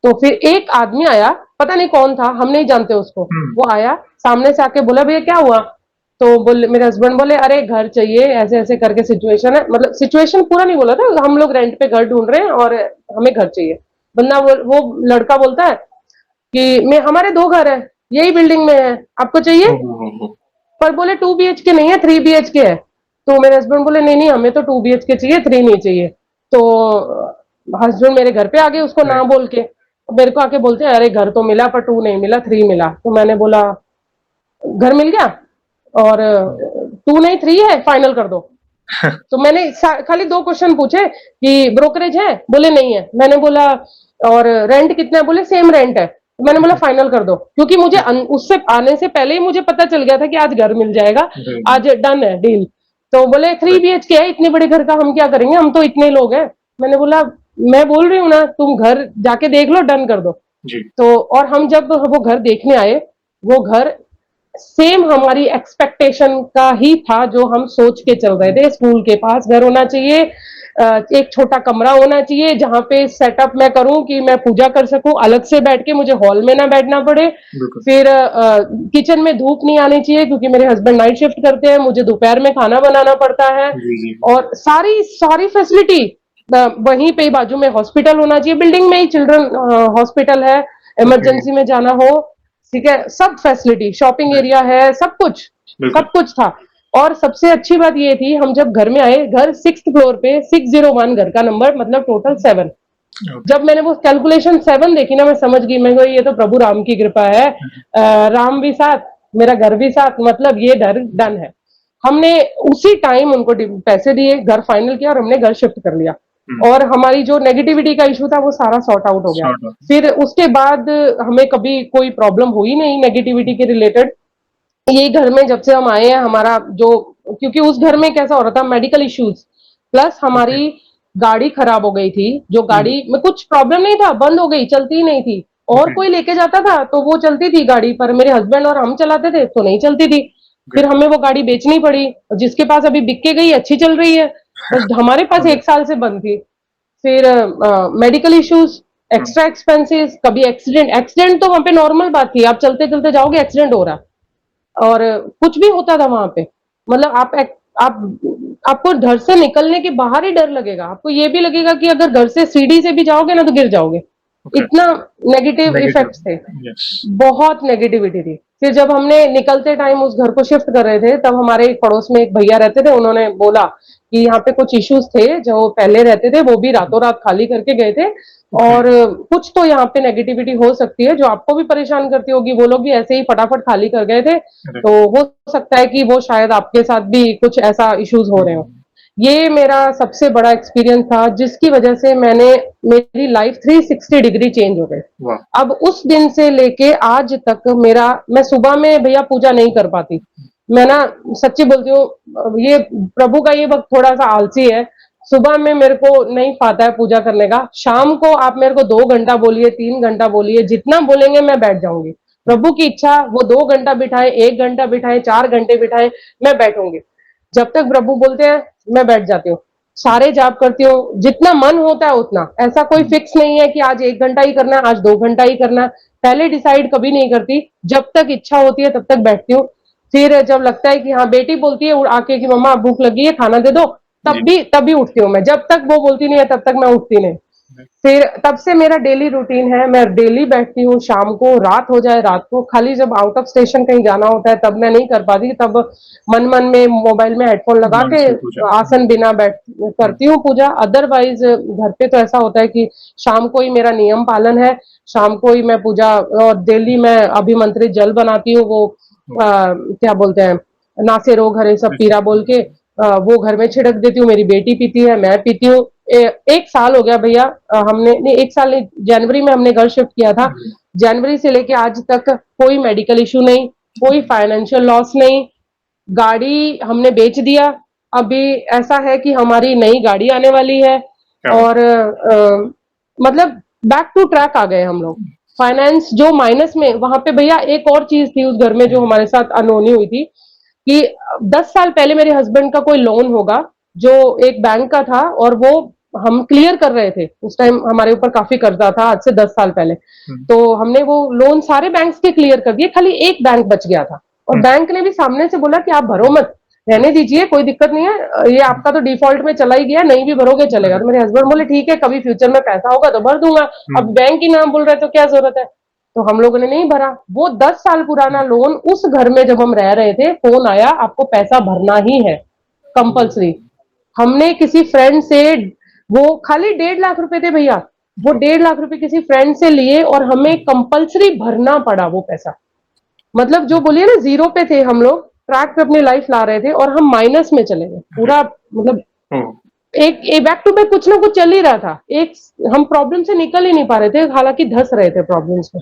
तो फिर एक आदमी आया, पता नहीं कौन था, हम नहीं जानते उसको। हुँ, वो आया सामने से आके बोला भैया क्या हुआ। तो बोले मेरे हस्बैंड बोले अरे घर चाहिए, ऐसे ऐसे करके सिचुएशन है, मतलब सिचुएशन पूरा नहीं बोला था, हम लोग रेंट पे घर ढूंढ रहे हैं और हमें घर चाहिए। बंदा वो लड़का बोलता है कि मैं हमारे 2 घर है, यही बिल्डिंग में है, आपको चाहिए। ओहो हो हो! पर बोले 2 BHK नहीं है, 3 BHK है। तो मेरे हस्बैंड बोले नहीं नहीं हमें तो 2 BHK चाहिए, 3 नहीं चाहिए। तो हस्बैंड मेरे घर पे आ गए उसको ना राइट, बोल के, मेरे को आके बोलते हैं अरे घर तो मिला पर 2 नहीं मिला, 3 मिला। तो मैंने बोला घर मिल गया और हुँ, 2 नहीं 3 है, फाइनल कर दो। तो मैंने खाली 2 क्वेश्चन पूछे कि ब्रोकरेज है, बोले नहीं है। मैंने बोला और रेंट कितना है, बोले सेम रेंट है। तो मैंने बोला फाइनल कर दो, क्योंकि मुझे उससे आने से पहले ही मुझे पता चल गया था कि आज घर मिल जाएगा, आज डन है डील। तो बोले 3 BHK है, इतने बड़े घर का हम क्या करेंगे, हम तो इतने लोग हैं। मैंने बोला मैं बोल रही हूँ ना, तुम घर जाके देख लो, डन कर दो। जी। तो और हम जब वो घर देखने आए, वो घर सेम हमारी एक्सपेक्टेशन का ही था जो हम सोच के चल रहे थे। स्कूल के पास घर होना चाहिए, एक छोटा कमरा होना चाहिए जहां पे सेटअप मैं करूं कि मैं पूजा कर सकूं, अलग से बैठ के, मुझे हॉल में ना बैठना पड़े। फिर किचन में धूप नहीं आनी चाहिए क्योंकि मेरे हस्बैंड नाइट शिफ्ट करते हैं, मुझे दोपहर में खाना बनाना पड़ता है। और सारी सारी फैसिलिटी वहीं पे बाजू में हॉस्पिटल होना चाहिए, बिल्डिंग में ही चिल्ड्रन हॉस्पिटल है, इमरजेंसी में जाना हो, ठीक है, सब फैसिलिटी, शॉपिंग एरिया है, सब कुछ था। और सबसे अच्छी बात ये थी, हम जब घर में आए, घर 6th फ्लोर पे 601 घर का नंबर, मतलब टोटल 7। जब मैंने वो कैलकुलेशन 7 देखी ना, मैं समझ गई, मैं ये तो प्रभु राम की कृपा है, राम भी साथ, मेरा घर भी साथ, मतलब ये डर डन है। हमने उसी टाइम उनको पैसे दिए, घर फाइनल किया और हमने घर शिफ्ट कर लिया। और हमारी जो नेगेटिविटी का इशू था वो सारा सॉर्ट आउट हो गया। फिर उसके बाद हमें कभी कोई प्रॉब्लम हुई नहीं नेगेटिविटी के रिलेटेड। ये घर में जब से हम आए हैं, हमारा जो, क्योंकि उस घर में कैसा हो रहा था, मेडिकल इश्यूज प्लस हमारी गाड़ी खराब हो गई थी, जो गाड़ी में कुछ प्रॉब्लम नहीं था, बंद हो गई, चलती ही नहीं थी। और कोई लेके जाता था तो वो चलती थी गाड़ी, पर मेरे हस्बैंड और हम चलाते थे तो नहीं चलती थी। फिर हमें वो गाड़ी बेचनी पड़ी, जिसके पास अभी बिक के गई, अच्छी चल रही है, बस हमारे पास 1 साल से बंद थी। फिर मेडिकल इश्यूज, एक्स्ट्रा एक्सपेंसेस, कभी एक्सीडेंट, एक्सीडेंट तो वहां पे नॉर्मल बात थी, आप चलते चलते जाओगे एक्सीडेंट हो रहा, और कुछ भी होता था वहां पे। मतलब आप आपको घर से निकलने के बाहर ही डर लगेगा, आपको ये भी लगेगा कि अगर घर से सीढ़ी से भी जाओगे ना तो गिर जाओगे। इतना नेगेटिव इफेक्ट्स थे, बहुत नेगेटिविटी थी। फिर जब हमने निकलते टाइम उस घर को शिफ्ट कर रहे थे, तब हमारे एक पड़ोस में एक भैया रहते थे, उन्होंने बोला कि यहाँ पे कुछ इश्यूज थे, जो पहले रहते थे वो भी रातों रात खाली करके गए थे, और कुछ तो यहाँ पे नेगेटिविटी हो सकती है जो आपको भी परेशान करती होगी, वो लोग भी ऐसे ही फटाफट खाली कर गए थे, तो हो सकता है कि वो शायद आपके साथ भी कुछ ऐसा इश्यूज हो रहे हो। ये मेरा सबसे बड़ा एक्सपीरियंस था, जिसकी वजह से मेरी लाइफ 360 डिग्री चेंज हो गई। अब उस दिन से लेके आज तक मैं सुबह में भैया पूजा नहीं कर पाती। मैं ना सच्ची बोलती हूँ, ये प्रभु का ये वक्त थोड़ा सा आलसी है, सुबह में मेरे को नहीं पाता है पूजा करने का। शाम को आप मेरे को 2 घंटा बोलिए, 3 घंटा बोलिए, जितना बोलेंगे मैं बैठ जाऊंगी। प्रभु की इच्छा, वो 2 घंटा बिठाए, 1 घंटा बिठाए, 4 घंटे बिठाए, मैं बैठूंगी। जब तक प्रभु बोलते हैं मैं बैठ जाती हूँ, सारे जाप करती हूँ, जितना मन होता है उतना। ऐसा कोई फिक्स नहीं है कि आज 1 घंटा ही करना है, आज 2 घंटा ही करना है, पहले डिसाइड कभी नहीं करती। जब तक इच्छा होती है तब तक बैठती हूँ। फिर जब लगता है कि हाँ, बेटी बोलती है आके कि मम्मा भूख लगी है, खाना दे दो, तभी उठती हूँ मैं। जब तक वो बोलती नहीं है तब तक मैं उठती नहीं। फिर तब से मेरा डेली रूटीन है, मैं डेली बैठती हूँ, शाम को, रात हो जाए, रात को, खाली जब आउट ऑफ स्टेशन कहीं जाना होता है तब मैं नहीं कर पाती, तब मन मन में मोबाइल में हेडफोन लगा के आसन बिना बैठ करती हूँ पूजा। अदरवाइज घर पे तो ऐसा होता है कि शाम को ही मेरा नियम पालन है, शाम को ही मैं पूजा, और डेली मैं अभिमंत्रित जल बनाती हूँ, वो क्या बोलते हैं, नासे रोग हरे सब पीरा बोल के, वो घर में छिड़क देती हूँ, मेरी बेटी पीती है, मैं पीती हूँ। 1 साल हो गया भैया, हमने नहीं, 1 साल नहीं, जनवरी में हमने घर शिफ्ट किया था। जनवरी से लेके आज तक कोई मेडिकल इशू नहीं, कोई फाइनेंशियल लॉस नहीं। गाड़ी हमने बेच दिया, अभी ऐसा है कि हमारी नई गाड़ी आने वाली है, और मतलब बैक टू ट्रैक आ गए हम लोग। फाइनेंस जो माइनस में, वहां पे भैया एक और चीज थी उस घर में जो हमारे साथ अनहोनी हुई थी, कि 10 साल पहले मेरे हस्बैंड का कोई लोन होगा जो एक बैंक का था, और वो हम क्लियर कर रहे थे। उस टाइम हमारे ऊपर काफी कर्जा था, आज से 10 साल पहले। तो हमने वो लोन सारे बैंक के क्लियर कर दिए, खाली एक बैंक बच गया था, और बैंक ने भी सामने से बोला कि आप भरो मत, रहने दीजिए, कोई दिक्कत नहीं है, ये आपका तो डिफॉल्ट में चला ही गया, नहीं भी भरोगे चलेगा। तो मेरे हस्बैंड बोले ठीक है, कभी फ्यूचर में पैसा होगा तो भर दूंगा, अब बैंक ही नाम बोल रहे तो क्या जरूरत है। तो हम लोगों ने नहीं भरा। वो 10 साल पुराना लोन, उस घर में जब हम रह रहे थे, फोन आया आपको पैसा भरना ही है कंपल्सरी। हमने किसी फ्रेंड से, वो खाली 1.5 लाख रुपए थे भैया, वो 1.5 लाख रुपए किसी फ्रेंड से लिए, और हमें कंपल्सरी भरना पड़ा वो पैसा। मतलब जो बोलिए ना, जीरो पे थे हम लोग, ट्रैक पे अपनी लाइफ ला रहे थे, और हम माइनस में चले गए पूरा। मतलब एक बैक टू बैक कुछ ना कुछ चल ही रहा था, एक हम प्रॉब्लम से निकल ही नहीं पा रहे थे, हालांकि धस रहे थे प्रॉब्लम्स में।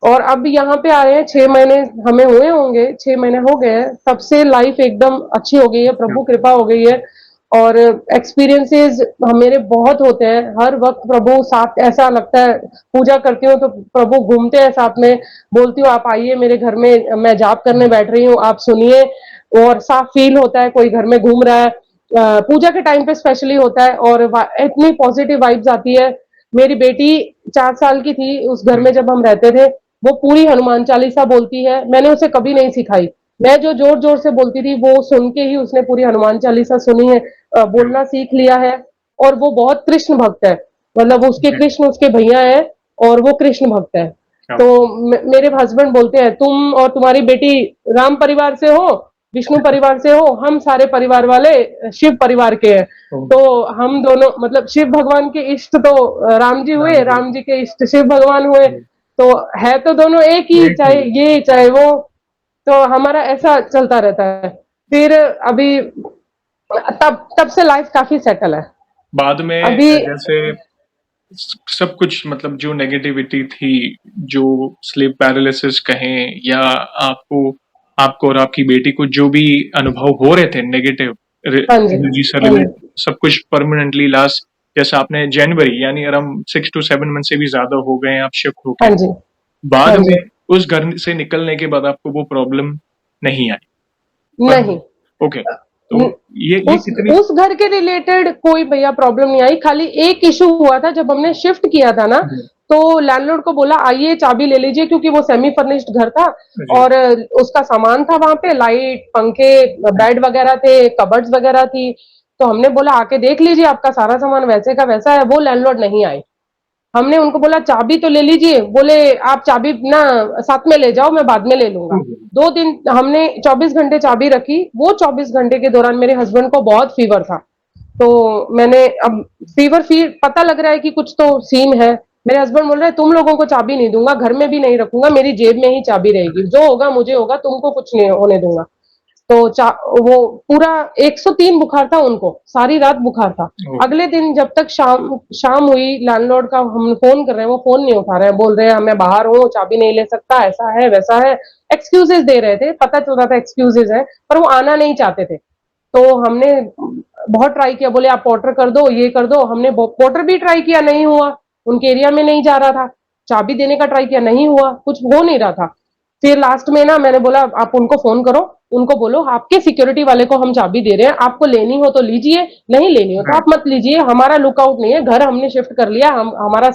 और अब यहाँ पे आ रहे हैं, 6 महीने हमें हुए होंगे, 6 महीने हो गए हैं, तब से लाइफ एकदम अच्छी हो गई है, प्रभु कृपा हो गई है। और एक्सपीरियंसेस मेरे बहुत होते हैं, हर वक्त प्रभु साथ, ऐसा लगता है पूजा करती हूँ तो प्रभु घूमते हैं साथ में, बोलती हूँ आप आइए मेरे घर में, मैं जाप करने बैठ रही हूँ, आप सुनिए। और साफ फील होता है कोई घर में घूम रहा है, पूजा के टाइम पे स्पेशली होता है, और इतनी पॉजिटिव वाइब्स आती है। मेरी बेटी 4 साल की थी उस घर में जब हम रहते थे, वो पूरी हनुमान चालीसा बोलती है, मैंने उसे कभी नहीं सिखाई, मैं जो जोर जोर से बोलती थी वो सुन के ही उसने पूरी हनुमान चालीसा सुनी है, बोलना सीख लिया है। और वो बहुत कृष्ण भक्त है, मतलब उसके कृष्ण उसके भैया है, और वो कृष्ण भक्त है। तो मेरे हस्बैंड बोलते हैं तुम और तुम्हारी बेटी राम परिवार से हो, विष्णु परिवार से हो, हम सारे परिवार वाले शिव परिवार के हैं। तो हम दोनों मतलब शिव भगवान के इष्ट तो राम जी हुए, राम जी के इष्ट शिव भगवान हुए, तो है तो दोनों एक ही, चाहे ये चाहे वो। तो हमारा ऐसा चलता रहता है। फिर अभी तब तब से लाइफ काफी सेटल है। बाद में अभी जैसे सब कुछ मतलब जो नेगेटिविटी थी, जो स्लीप पैरालिसिस कहें या आपको आपको और आपकी बेटी को जो भी अनुभव हो रहे थे नेगेटिव हाँ जी, एनर्जी से हाँ रिलेटेड, जी, सब कुछ परमानेंटली लास्ट, जैसा आपने जनवरी यानी अराउंड 6 to 7 मंथ से भी ज्यादा हो गए हैं आप शिफ्ट हाँ होके, जी, हाँ बाद जी, में उस घर से निकलने के बाद आपको वो प्रॉब्लम नहीं आई? पर नहीं। ओके, तो ये उस कितनी उस घर के रिलेटेड कोई भैया प्रॉब्लम नहीं आई, खाली एक इशू हुआ था जब हमने शिफ्ट किया था ना, जी तो लैंडलॉर्ड को बोला आइए चाबी ले लीजिए, क्योंकि वो सेमी फर्निश्ड घर था, जी और उसका सामान था वहां पे, लाइट पंखे बेड वगैरह थे, कबर्ड्स वगैरह थी। तो हमने बोला आके देख लीजिए, आपका सारा सामान वैसे का वैसा है। वो लैंडलॉर्ड नहीं आए, हमने उनको बोला चाबी तो ले लीजिए, बोले आप चाबी ना साथ में ले जाओ, मैं बाद में ले लूंगा। 2 दिन हमने 24 घंटे चाबी रखी, वो 24 घंटे के दौरान मेरे हस्बैंड को बहुत फीवर था। तो मैंने अब फीवर फील पता लग रहा है कि कुछ तो सीन है। मेरे हस्बैंड बोल रहे हैं तुम लोगों को चाबी नहीं दूंगा, घर में भी नहीं रखूंगा, मेरी जेब में ही चाबी रहेगी, जो होगा मुझे होगा, तुमको कुछ नहीं होने दूंगा। तो वो पूरा 103 बुखार था उनको, सारी रात बुखार था। अगले दिन जब तक शाम शाम हुई, लैंडलॉर्ड का हम फोन कर रहे हैं, वो फोन नहीं उठा रहे हैं, बोल रहे हैं मैं बाहर हूँ, चाबी नहीं ले सकता, ऐसा है वैसा है, एक्सक्यूजेस दे रहे थे, पता चल रहा था एक्सक्यूजेस है, पर वो आना नहीं चाहते थे। तो हमने बहुत ट्राई किया, बोले आप पोर्टर कर दो, ये कर दो, हमने पोर्टर भी ट्राई किया, नहीं हुआ, उनके एरिया में नहीं जा रहा था। चाबी देने का ट्राई किया, नहीं हुआ, कुछ हो नहीं रहा था। फिर लास्ट में ना मैंने बोला आप उनको फोन करो, उनको बोलो आपके सिक्योरिटी वाले को हम चाबी दे रहे हैं, आपको लेनी हो तो लीजिए, नहीं लेनी हो तो आप मत लीजिए, हमारा लुकआउट नहीं है, घर हमने शिफ्ट कर लिया, हम हमारा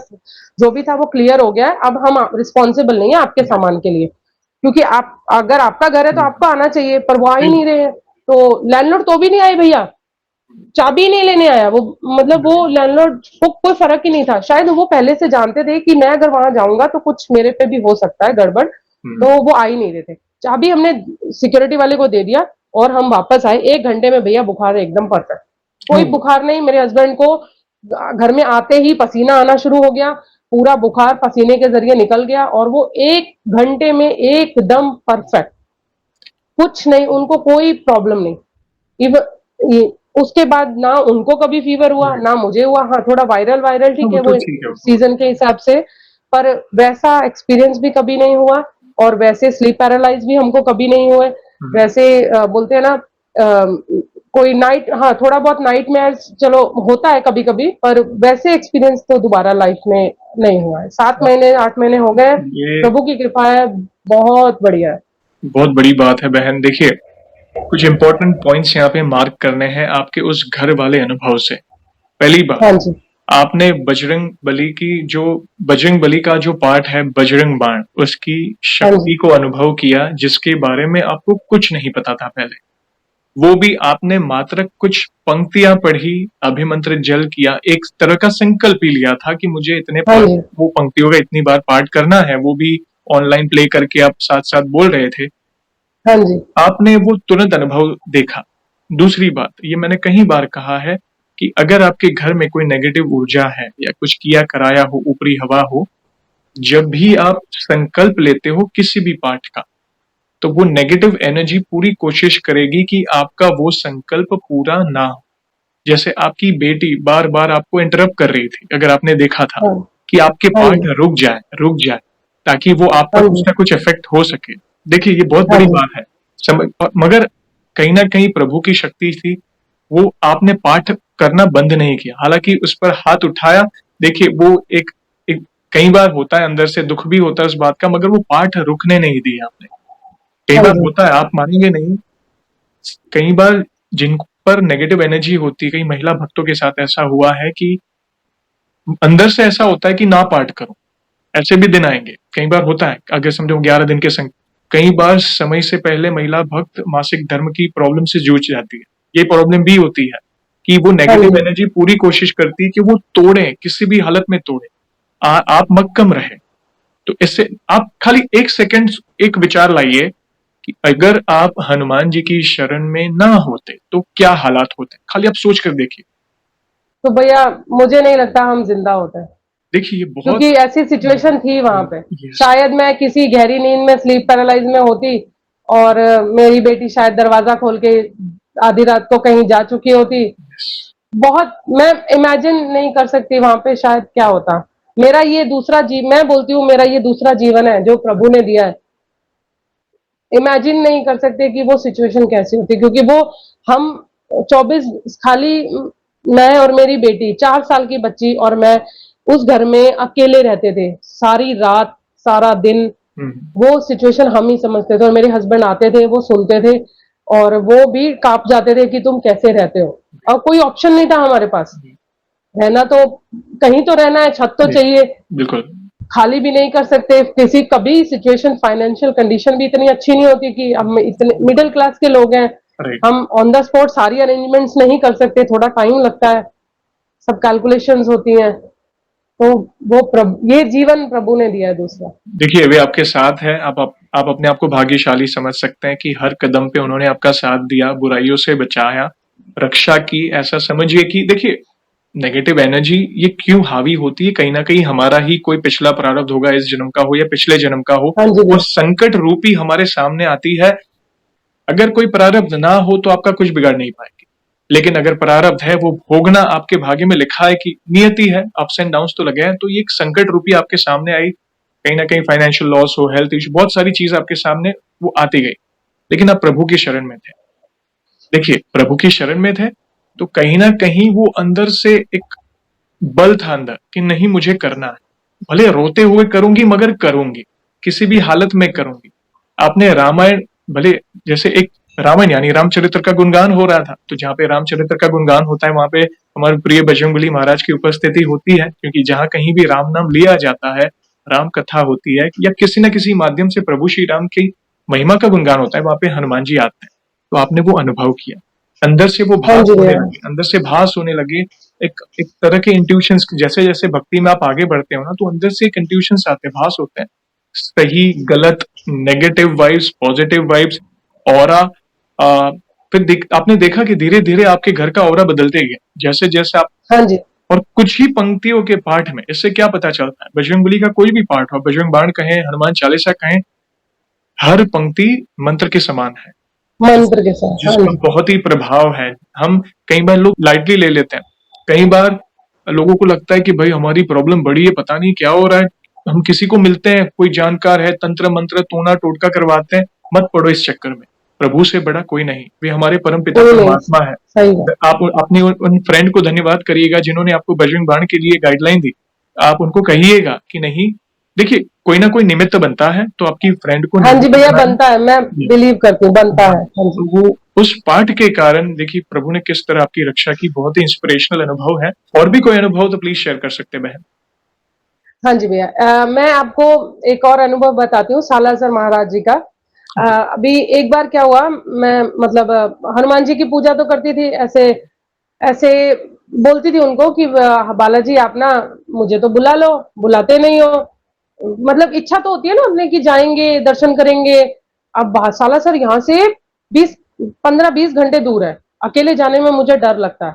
जो भी था वो क्लियर हो गया है, अब हम रिस्पॉन्सिबल नहीं है आपके सामान के लिए, क्योंकि आप अगर आपका घर है तो आपको आना चाहिए, पर वो आ ही नहीं रहे हैं। तो लैंडलॉर्ड तो भी नहीं आए भैया, चाबी नहीं लेने आया वो, मतलब वो लैंडलॉर्ड को कोई फर्क ही नहीं था, शायद वो पहले से जानते थे कि मैं अगर वहां जाऊंगा तो कुछ मेरे पे भी हो सकता है गड़बड़, तो वो आ ही नहीं रहे थे। चाबी हमने सिक्योरिटी वाले को दे दिया, और हम वापस आए 1 घंटे में, भैया बुखार एकदम परफेक्ट, कोई बुखार नहीं। मेरे हस्बैंड को घर में आते ही पसीना आना शुरू हो गया, पूरा बुखार पसीने के जरिए निकल गया, और वो 1 घंटे में एकदम परफेक्ट, कुछ नहीं, उनको कोई प्रॉब्लम नहीं। इवन उसके बाद ना उनको कभी फीवर हुआ ना मुझे हुआ, हाँ थोड़ा वायरल वायरल ठीक वो है, तो वो ठीक है वो। सीजन के हिसाब से, पर वैसा एक्सपीरियंस भी कभी नहीं हुआ। और वैसे स्लीप पैरालाइज भी हमको कभी नहीं हुए। वैसे बोलते हैं ना, कोई नाइट, हाँ थोड़ा बहुत नाइट में चलो होता है कभी कभी, पर वैसे एक्सपीरियंस तो दोबारा लाइफ में नहीं हुआ है। 7 महीने 8 महीने हो गए, ये प्रभु की कृपा है, बहुत बढ़िया है। बहुत बड़ी बात है बहन। देखिए, कुछ इंपॉर्टेंट पॉइंट्स यहाँ पे मार्क करने हैं आपके उस घर वाले अनुभव से। पहली बात, हाँ जी, आपने बजरंग बली का जो पार्ट है बजरंग बाण, उसकी हाँ जी, शक्ति को अनुभव किया, जिसके बारे में आपको कुछ नहीं पता था पहले। वो भी आपने मात्र कुछ पंक्तियां पढ़ी, अभिमंत्रित जल किया, एक तरह का संकल्प ही लिया था कि मुझे इतने हाँ पाठ, जी, वो पंक्तियों का इतनी बार पाठ करना है, वो भी ऑनलाइन प्ले करके आप साथ साथ बोल रहे थे। हाँ जी, आपने वो तुरंत अनुभव देखा। दूसरी बात, ये मैंने कई बार कहा है कि अगर आपके घर में कोई नेगेटिव ऊर्जा है या कुछ किया कराया हो, ऊपरी हवा हो, जब भी आप संकल्प लेते हो किसी भी पाठ का, तो वो नेगेटिव एनर्जी पूरी कोशिश करेगी कि आपका वो संकल्प पूरा ना हो। जैसे आपकी बेटी बार बार आपको इंटरप्ट कर रही थी, अगर आपने देखा था हाँ, कि आपके हाँ पाठ जी, रुक जाए रुक जाए, ताकि वो आप पर हाँ कुछ जी, ना कुछ इफेक्ट हो सके। देखिए ये बहुत हाँ बड़ी जी, बात है। मगर कहीं ना कहीं प्रभु की शक्ति थी, वो आपने पाठ करना बंद नहीं किया, हालांकि उस पर हाथ उठाया। देखिए वो एक कई बार होता है, अंदर से दुख भी होता है उस बात का, मगर वो पाठ रुकने नहीं दिया आपने। कई हाँ बार जी, होता है, आप मानेंगे नहीं, कई बार जिन पर नेगेटिव एनर्जी होती है, कई महिला भक्तों के साथ ऐसा हुआ है कि अंदर से ऐसा होता है कि ना पाठ करो। ऐसे भी दिन आएंगे, कई बार होता है, अगर समझो 11 दिन के संग, कई बार समय से पहले महिला भक्त मासिक धर्म की प्रॉब्लम से जूझ जाती है। ये प्रॉब्लम भी होती है कि वो हाँ नेगेटिव जी। एनर्जी पूरी कोशिश करती है कि वो तोड़े, किसी भी हालत में तोड़े। आप मक्कम रहे। तो इससे आप खाली 1 सेकंड एक विचार लाइए कि अगर आप हनुमान जी की शरण में ना होते तो क्या हालात होते। खाली आप सोच कर देखिए। तो भैया मुझे नहीं लगता हम जिंदा होते, देखिए ये बहुत। क्योंकि ऐसी सिचुएशन थी वहां पे। यस। शायद मैं किसी गहरी नींद में, स्लीप पैरालाइज में होती, और मेरी बेटी शायद दरवाजा खोल के आधी रात को कहीं जा चुकी होती। बहुत, मैं इमेजिन नहीं कर सकती वहां पे शायद क्या होता। मेरा ये दूसरा मैं बोलती हूँ मेरा ये दूसरा जीवन है जो प्रभु ने दिया है। इमेजिन नहीं कर सकते कि वो सिचुएशन कैसी होती, क्योंकि वो हम 24 खाली, मैं और मेरी बेटी 4 साल की बच्ची और मैं उस घर में अकेले रहते थे सारी रात सारा दिन। हम्म। वो सिचुएशन हम ही समझते थे, और मेरे हस्बैंड आते थे, वो सुनते थे, और वो भी कांप जाते थे कि तुम कैसे रहते हो। और कोई ऑप्शन नहीं था हमारे पास, रहना तो कहीं तो रहना है, छत तो जी, चाहिए, बिल्कुल। खाली भी नहीं कर सकते। किसी कभी सिचुएशन, फाइनेंशियल कंडीशन भी इतनी अच्छी नहीं होती कि हम इतने मिडिल क्लास के लोग हैं, राइट। हम ऑन द स्पॉट सारी अरेंजमेंट्स नहीं कर सकते, थोड़ा टाइम लगता है, सब कैलकुलेशंस होती हैं। तो वो ये जीवन प्रभु ने दिया है दूसरा। देखिए वे आपके साथ है। आप अपने आप को भाग्यशाली समझ सकते हैं कि हर कदम पे उन्होंने आपका साथ दिया, बुराइयों से बचाया, रक्षा की। ऐसा समझिए कि देखिए नेगेटिव एनर्जी ये क्यों हावी होती है, कहीं ना कहीं हमारा ही कोई पिछला प्रारब्ध होगा, इस जन्म का हो या पिछले जन्म का हो, हाँ जी वो भैया। संकट रूपी हमारे सामने आती है। अगर कोई प्रारब्ध ना हो तो आपका कुछ बिगाड़ नहीं पाएगी, लेकिन अगर प्रारब्ध है, वो भोगना आपके भाग्य में लिखा है कि नियति है, अप्स एंड डाउन्स तो लगे हैं। तो ये एक संकट रूपी आपके सामने आई, कहीं ना कहीं फाइनेंशियल लॉस हो, हेल्थ इशू, बहुत सारी चीज आपके सामने वो आती गई, लेकिन आप प्रभु की शरण में थे। देखिए प्रभु की शरण में थे तो कहीं ना कहीं वो अंदर से एक बल था अंदर कि नहीं मुझे करना है, भले रोते हुए करूंगी मगर करूंगी, किसी भी हालत में करूंगी। आपने रामायण, भले जैसे एक रामायण यानी रामचरित्र का गुणगान हो रहा था, तो जहाँ पे रामचरित्र का गुणगान होता है वहां पे हमारे प्रिय बजरंगबली महाराज की उपस्थिति होती है, क्योंकि जहां कहीं भी राम नाम लिया जाता है, राम कथा होती है या किसी न किसी माध्यम से प्रभु श्री राम की महिमा का गुणगान होता है, वहां पे हनुमान जी आते हैं। तो आपने वो अनुभव किया, अंदर से वो हाँ भास जी होने भैया। लगे, अंदर से भास होने लगे। एक तरह के इंट्यूशंस, जैसे जैसे भक्ति में आप आगे बढ़ते हो ना, तो अंदर से एक इंट्यूशंस आते हैं, भास होते हैं, सही गलत, negative vibes, positive vibes, aura. फिर आपने देखा कि धीरे धीरे आपके घर का ऑरा बदलते गया जैसे जैसे आप। हाँ जी। और कुछ ही पंक्तियों के पाठ में इससे क्या पता चलता है, बजरंगबली का कोई भी पाठ हो, बजरंग बाण कहें, हनुमान चालीसा कहें, हर पंक्ति मंत्र के समान है, मंत्र के साथ, हाँ जिसका जी। बहुत ही प्रभाव है। हम कई बार लोग लाइटली ले लेते हैं, कई बार लोगों को लगता है कि भाई हमारी प्रॉब्लम बड़ी है, पता नहीं क्या हो रहा है। हम किसी को मिलते हैं, कोई जानकार है, तंत्र मंत्र टोना टोटका करवाते हैं, मत पड़ो इस चक्कर में। प्रभु से बड़ा कोई नहीं, वे हमारे परम पिता कोई नहीं। परमात्मा है। सही है। आप अपने उन फ्रेंड को धन्यवाद करिएगा जिन्होंने आपको बजरंग बाण के लिए गाइडलाइन दी। आप उनको कहिएगा कि नहीं, देखिए कोई ना कोई निमित्त बनता है, तो आपकी फ्रेंड को हाँ जी निमित्त भैया, बनाए। बनता है, मैं बिलीव करती हूँ, बनता हाँ, है। हाँ जी। तो वो उस पाठ के कारण देखिए प्रभु ने किस तरह आपकी रक्षा की, बहुत ही इंस्पिरेशनल अनुभव है। और भी कोई अनुभव तो प्लीज शेयर कर सकते हैं बहन। हाँ जी भैया, मैं आपको एक और अनुभव बताती हूँ सालासर महाराज जी का। जी। अभी एक बार क्या हुआ, मैं मतलब हनुमान जी की पूजा तो करती थी, ऐसे ऐसे बोलती थी उनको कि बालाजी आप ना मुझे तो बुला लो, बुलाते नहीं हो। मतलब इच्छा तो होती है ना अपने कि जाएंगे, दर्शन करेंगे। अब सालासर यहाँ से 15-20 घंटे दूर है, अकेले जाने में मुझे डर लगता है,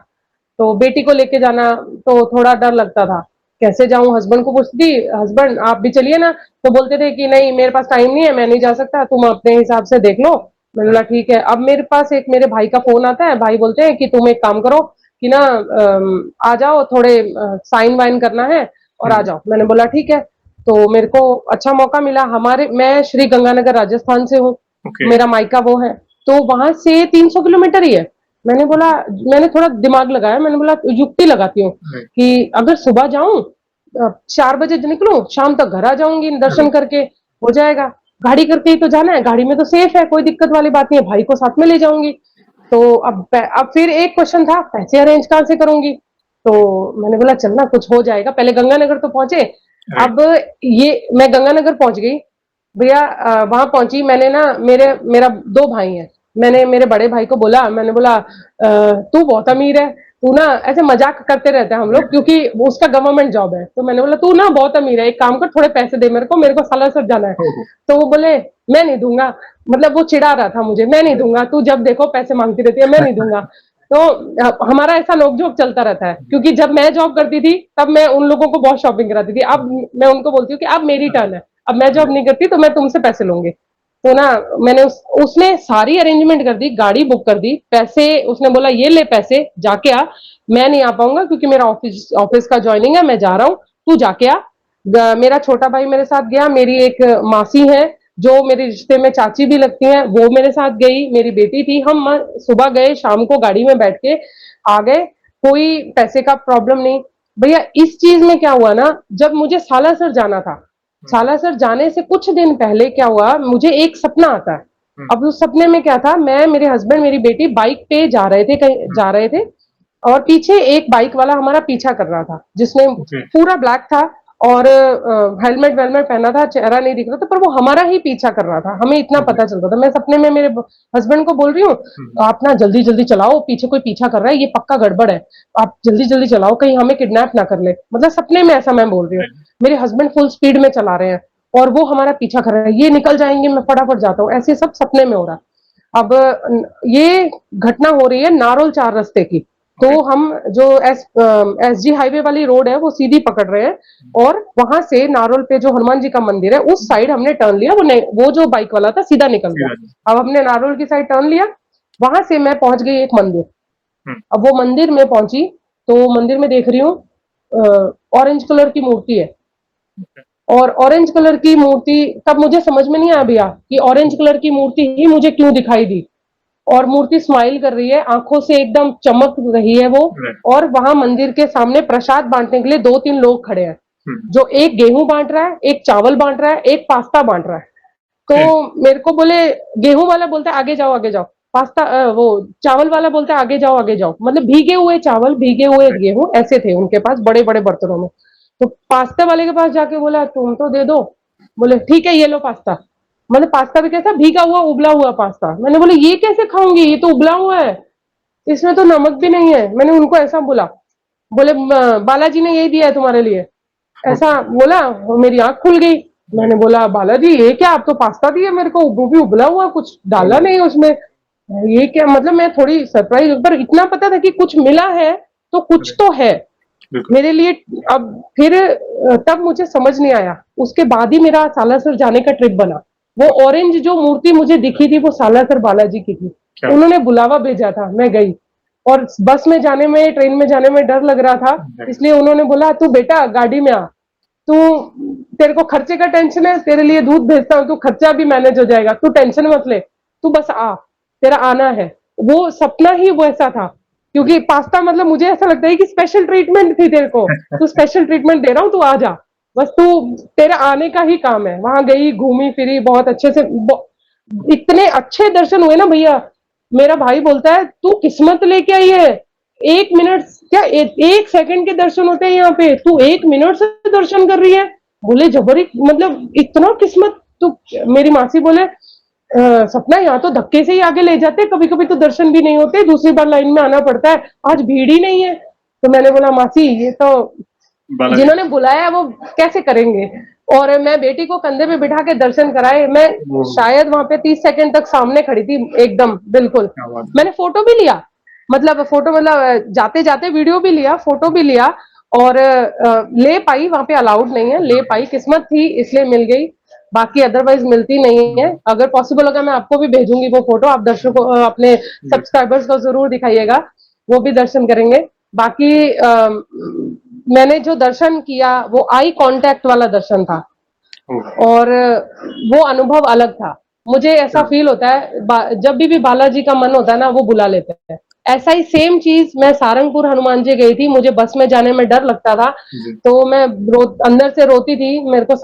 तो बेटी को लेके जाना तो थोड़ा डर लगता था, कैसे जाऊं। हस्बैंड को पूछती थी, हस्बैंड आप भी चलिए ना, तो बोलते थे कि नहीं मेरे पास टाइम नहीं है, मैं नहीं जा सकता, तुम अपने हिसाब से देख लो। मैंने बोला ठीक है। अब मेरे पास एक मेरे भाई का फोन आता है, भाई बोलते हैं कि तुम एक काम करो कि ना आ जाओ, थोड़े साइन वाइन करना है और आ हम्म। जाओ। मैंने बोला ठीक है। तो मेरे को अच्छा मौका मिला। मैं श्री गंगानगर राजस्थान से हूँ, ओके। मेरा मायका वो है, तो वहां से 300 किलोमीटर ही है। मैंने बोला, मैंने थोड़ा दिमाग लगाया, मैंने बोला युक्ति लगाती हूँ राइट। कि अगर सुबह जाऊं 4 बजे निकलूं, शाम तक घर आ जाऊंगी दर्शन करके, हो जाएगा। गाड़ी करके ही तो जाना है, गाड़ी में तो सेफ है, कोई दिक्कत वाली बात नहीं है, भाई को साथ में ले जाऊंगी। तो अब फिर एक क्वेश्चन था, पैसे अरेंज कहाँ से करूंगी? तो मैंने बोला चलना कुछ हो जाएगा, पहले गंगानगर तो पहुंचे। राइट। अब ये मैं गंगानगर पहुंच गई भैया, वहां पहुंची मैंने ना, मेरा 2 भाई हैं। मैंने मेरे बड़े भाई को बोला, मैंने बोला तू बहुत अमीर है, तू ना, ऐसे मजाक करते रहते हैं हम लोग क्योंकि वो उसका गवर्नमेंट जॉब है, तो मैंने बोला तू ना बहुत अमीर है, एक काम कर थोड़े पैसे दे मेरे को सालासर जाना है। ओहो। तो वो बोले मैं नहीं दूंगा, मतलब वो चिढ़ा रहा था मुझे, मैं नहीं दूंगा, तू जब देखो पैसे मांगती रहती है, मैं नहीं दूंगा। तो हमारा ऐसा नोक-झोंक चलता रहता है, क्योंकि जब मैं जॉब करती थी तब मैं उन लोगों को बहुत शॉपिंग कराती थी। अब मैं उनको बोलती हूँ कि अब मेरी टर्न है, अब मैं जॉब नहीं करती तो मैं तुमसे पैसे लूंगी। तो ना मैंने उसने सारी अरेंजमेंट कर दी, गाड़ी बुक कर दी, पैसे उसने बोला ये ले पैसे, जाके आ, मैं नहीं आ पाऊंगा क्योंकि मेरा ऑफिस ऑफिस का ज्वाइनिंग है, मैं जा रहा हूँ, तू जाके आ। मेरा छोटा भाई मेरे साथ गया, मेरी एक मासी है जो मेरे रिश्ते में चाची भी लगती हैं, वो मेरे साथ गई, मेरी बेटी थी, हम सुबह गए, शाम को गाड़ी में बैठ के आ गए, कोई पैसे का प्रॉब्लम नहीं। भैया इस चीज में क्या हुआ ना, जब मुझे सालासर जाना था, सालासर जाने से कुछ दिन पहले क्या हुआ, मुझे एक सपना आता है। अब उस सपने में क्या था, मैं, मेरे हस्बैंड, मेरी बेटी बाइक पे जा रहे थे, कहीं जा रहे थे, और पीछे एक बाइक वाला हमारा पीछा कर रहा था, जिसने ओके। पूरा ब्लैक था और हेलमेट वेलमेट पहना था, चेहरा नहीं दिख रहा था, पर वो हमारा ही पीछा कर रहा था, हमें इतना पता चलता था। मैं सपने में मेरे हस्बैंड को बोल रही हूँ, आप ना जल्दी जल्दी चलाओ, पीछे कोई पीछा कर रहा है, ये पक्का गड़बड़ है, आप जल्दी जल्दी चलाओ, कहीं हमें किडनैप ना कर ले, मतलब सपने में ऐसा मैं बोल रही हूँ। मेरे हस्बैंड फुल स्पीड में चला रहे हैं और वो हमारा पीछा कर रहे हैं, ये निकल जाएंगे, मैं फटाफट जाता हूँ, ऐसे सब सपने में हो रहा है। अब ये घटना हो रही है नारोल 4 रास्ते की, तो हम जो एसजी हाईवे वाली रोड है वो सीधी पकड़ रहे हैं, और वहां से नारोल पे जो हनुमान जी का मंदिर है उस साइड हमने टर्न लिया, वो जो बाइक वाला था सीधा निकल गया। अब हमने नारोल की साइड टर्न लिया, वहां से मैं पहुंच गई एक मंदिर। अब वो मंदिर में पहुंची, तो मंदिर में देख रही हूँ ऑरेंज कलर की मूर्ति है, और ऑरेंज कलर की मूर्ति, तब मुझे समझ में नहीं आया भैया कि ऑरेंज कलर की मूर्ति ही मुझे क्यों दिखाई दी, और मूर्ति स्माइल कर रही है, आंखों से एकदम चमक रही है वो, और वहां मंदिर के सामने प्रसाद बांटने के लिए 2-3 लोग खड़े हैं, जो एक गेहूं बांट रहा है, एक चावल बांट रहा है, एक पास्ता बांट रहा है। तो मेरे को बोले, गेहूं वाला बोलता है आगे जाओ आगे जाओ, पास्ता वो चावल वाला बोलता है आगे जाओ, मतलब भीगे हुए चावल, भीगे हुए गेहूं ऐसे थे उनके पास बड़े बड़े बर्तनों में। तो पास्ता वाले के पास जाके बोला तुम तो दे दो, बोले ठीक है ये लो पास्ता। मैंने पास्ता भी कैसा भीगा हुआ उबला हुआ पास्ता, मैंने बोले ये कैसे खाऊंगी, ये तो उबला हुआ है, इसमें तो नमक भी नहीं है, मैंने उनको ऐसा बोला। बोले बालाजी ने यही दिया है तुम्हारे लिए, ऐसा बोला, मेरी आंख खुल गई। मैंने बोला बालाजी ये क्या, आप तो पास्ता दिए मेरे को, वो भी उबला हुआ, कुछ डाला नहीं उसमें, ये क्या, मतलब मैं थोड़ी सरप्राइज, पर इतना पता था कि कुछ मिला है तो कुछ तो है मेरे लिए। अब फिर तब मुझे समझ नहीं आया, उसके बाद ही मेरा सालासर जाने का ट्रिप बना। वो ऑरेंज जो मूर्ति मुझे दिखी थी वो सालासर बालाजी की थी, उन्होंने बुलावा भेजा था, मैं गई, और बस में जाने में, ट्रेन में जाने में डर लग रहा था, इसलिए उन्होंने बोला तू बेटा गाड़ी में आ, तू, तेरे को खर्चे का टेंशन है, तेरे लिए दूध भेजता हूँ, तू खर्चा भी मैनेज हो जाएगा, तू टेंशन मत ले, तू बस आ, तेरा आना है। वो सपना ही वैसा था, क्योंकि पास्ता मतलब मुझे ऐसा लगता है कि स्पेशल ट्रीटमेंट थी तेरे को, तू स्पेशल ट्रीटमेंट दे रहा हूँ, तू आ जा, बस तू, तेरे आने का ही काम है। वहां गई, घूमी फिरी बहुत अच्छे से, इतने अच्छे दर्शन हुए ना भैया। मेरा भाई बोलता है तू किस्मत लेके आई है, 1 मिनट क्या, 1 सेकंड के दर्शन होते हैं यहाँ पे, तू 1 मिनट से दर्शन कर रही है, बोले जबरी, मतलब इतना किस्मत। तो मेरी मासी बोले सपना यहाँ तो धक्के से ही आगे ले जाते, कभी कभी तो दर्शन भी नहीं होते, दूसरी बार लाइन में आना पड़ता है, आज भीड़ ही नहीं है। तो मैंने बोला मासी ये तो जिन्होंने बुलाया वो कैसे करेंगे, और मैं बेटी को कंधे पे बिठा के दर्शन कराए, मैं शायद वहां पे 30 सेकंड तक सामने खड़ी थी एकदम बिल्कुल। मैंने फोटो भी लिया, मतलब फोटो, मतलब जाते जाते वीडियो भी लिया, फोटो भी लिया, और ले पाई, वहां पे अलाउड नहीं है, ले पाई, किस्मत थी इसलिए मिल गई, बाकी अदरवाइज मिलती नहीं है। अगर पॉसिबल होगा मैं आपको भी भेजूंगी वो फोटो, आप दर्शकों अपने सब्सक्राइबर्स को जरूर दिखाइएगा, वो भी दर्शन करेंगे। बाकी मैंने जो दर्शन किया वो आई कांटेक्ट वाला दर्शन था, ओह! और वो अनुभव अलग था। मुझे ऐसा क्या? फील होता है जब भी बालाजी का मन होता है ना, वो बुला लेते हैं। ऐसा ही सेम चीज मैं सारंगपुर हनुमान जी गई थी, मुझे बस में जाने में डर लगता था, जी। तो मैं अंदर से रोती थी, मेरे को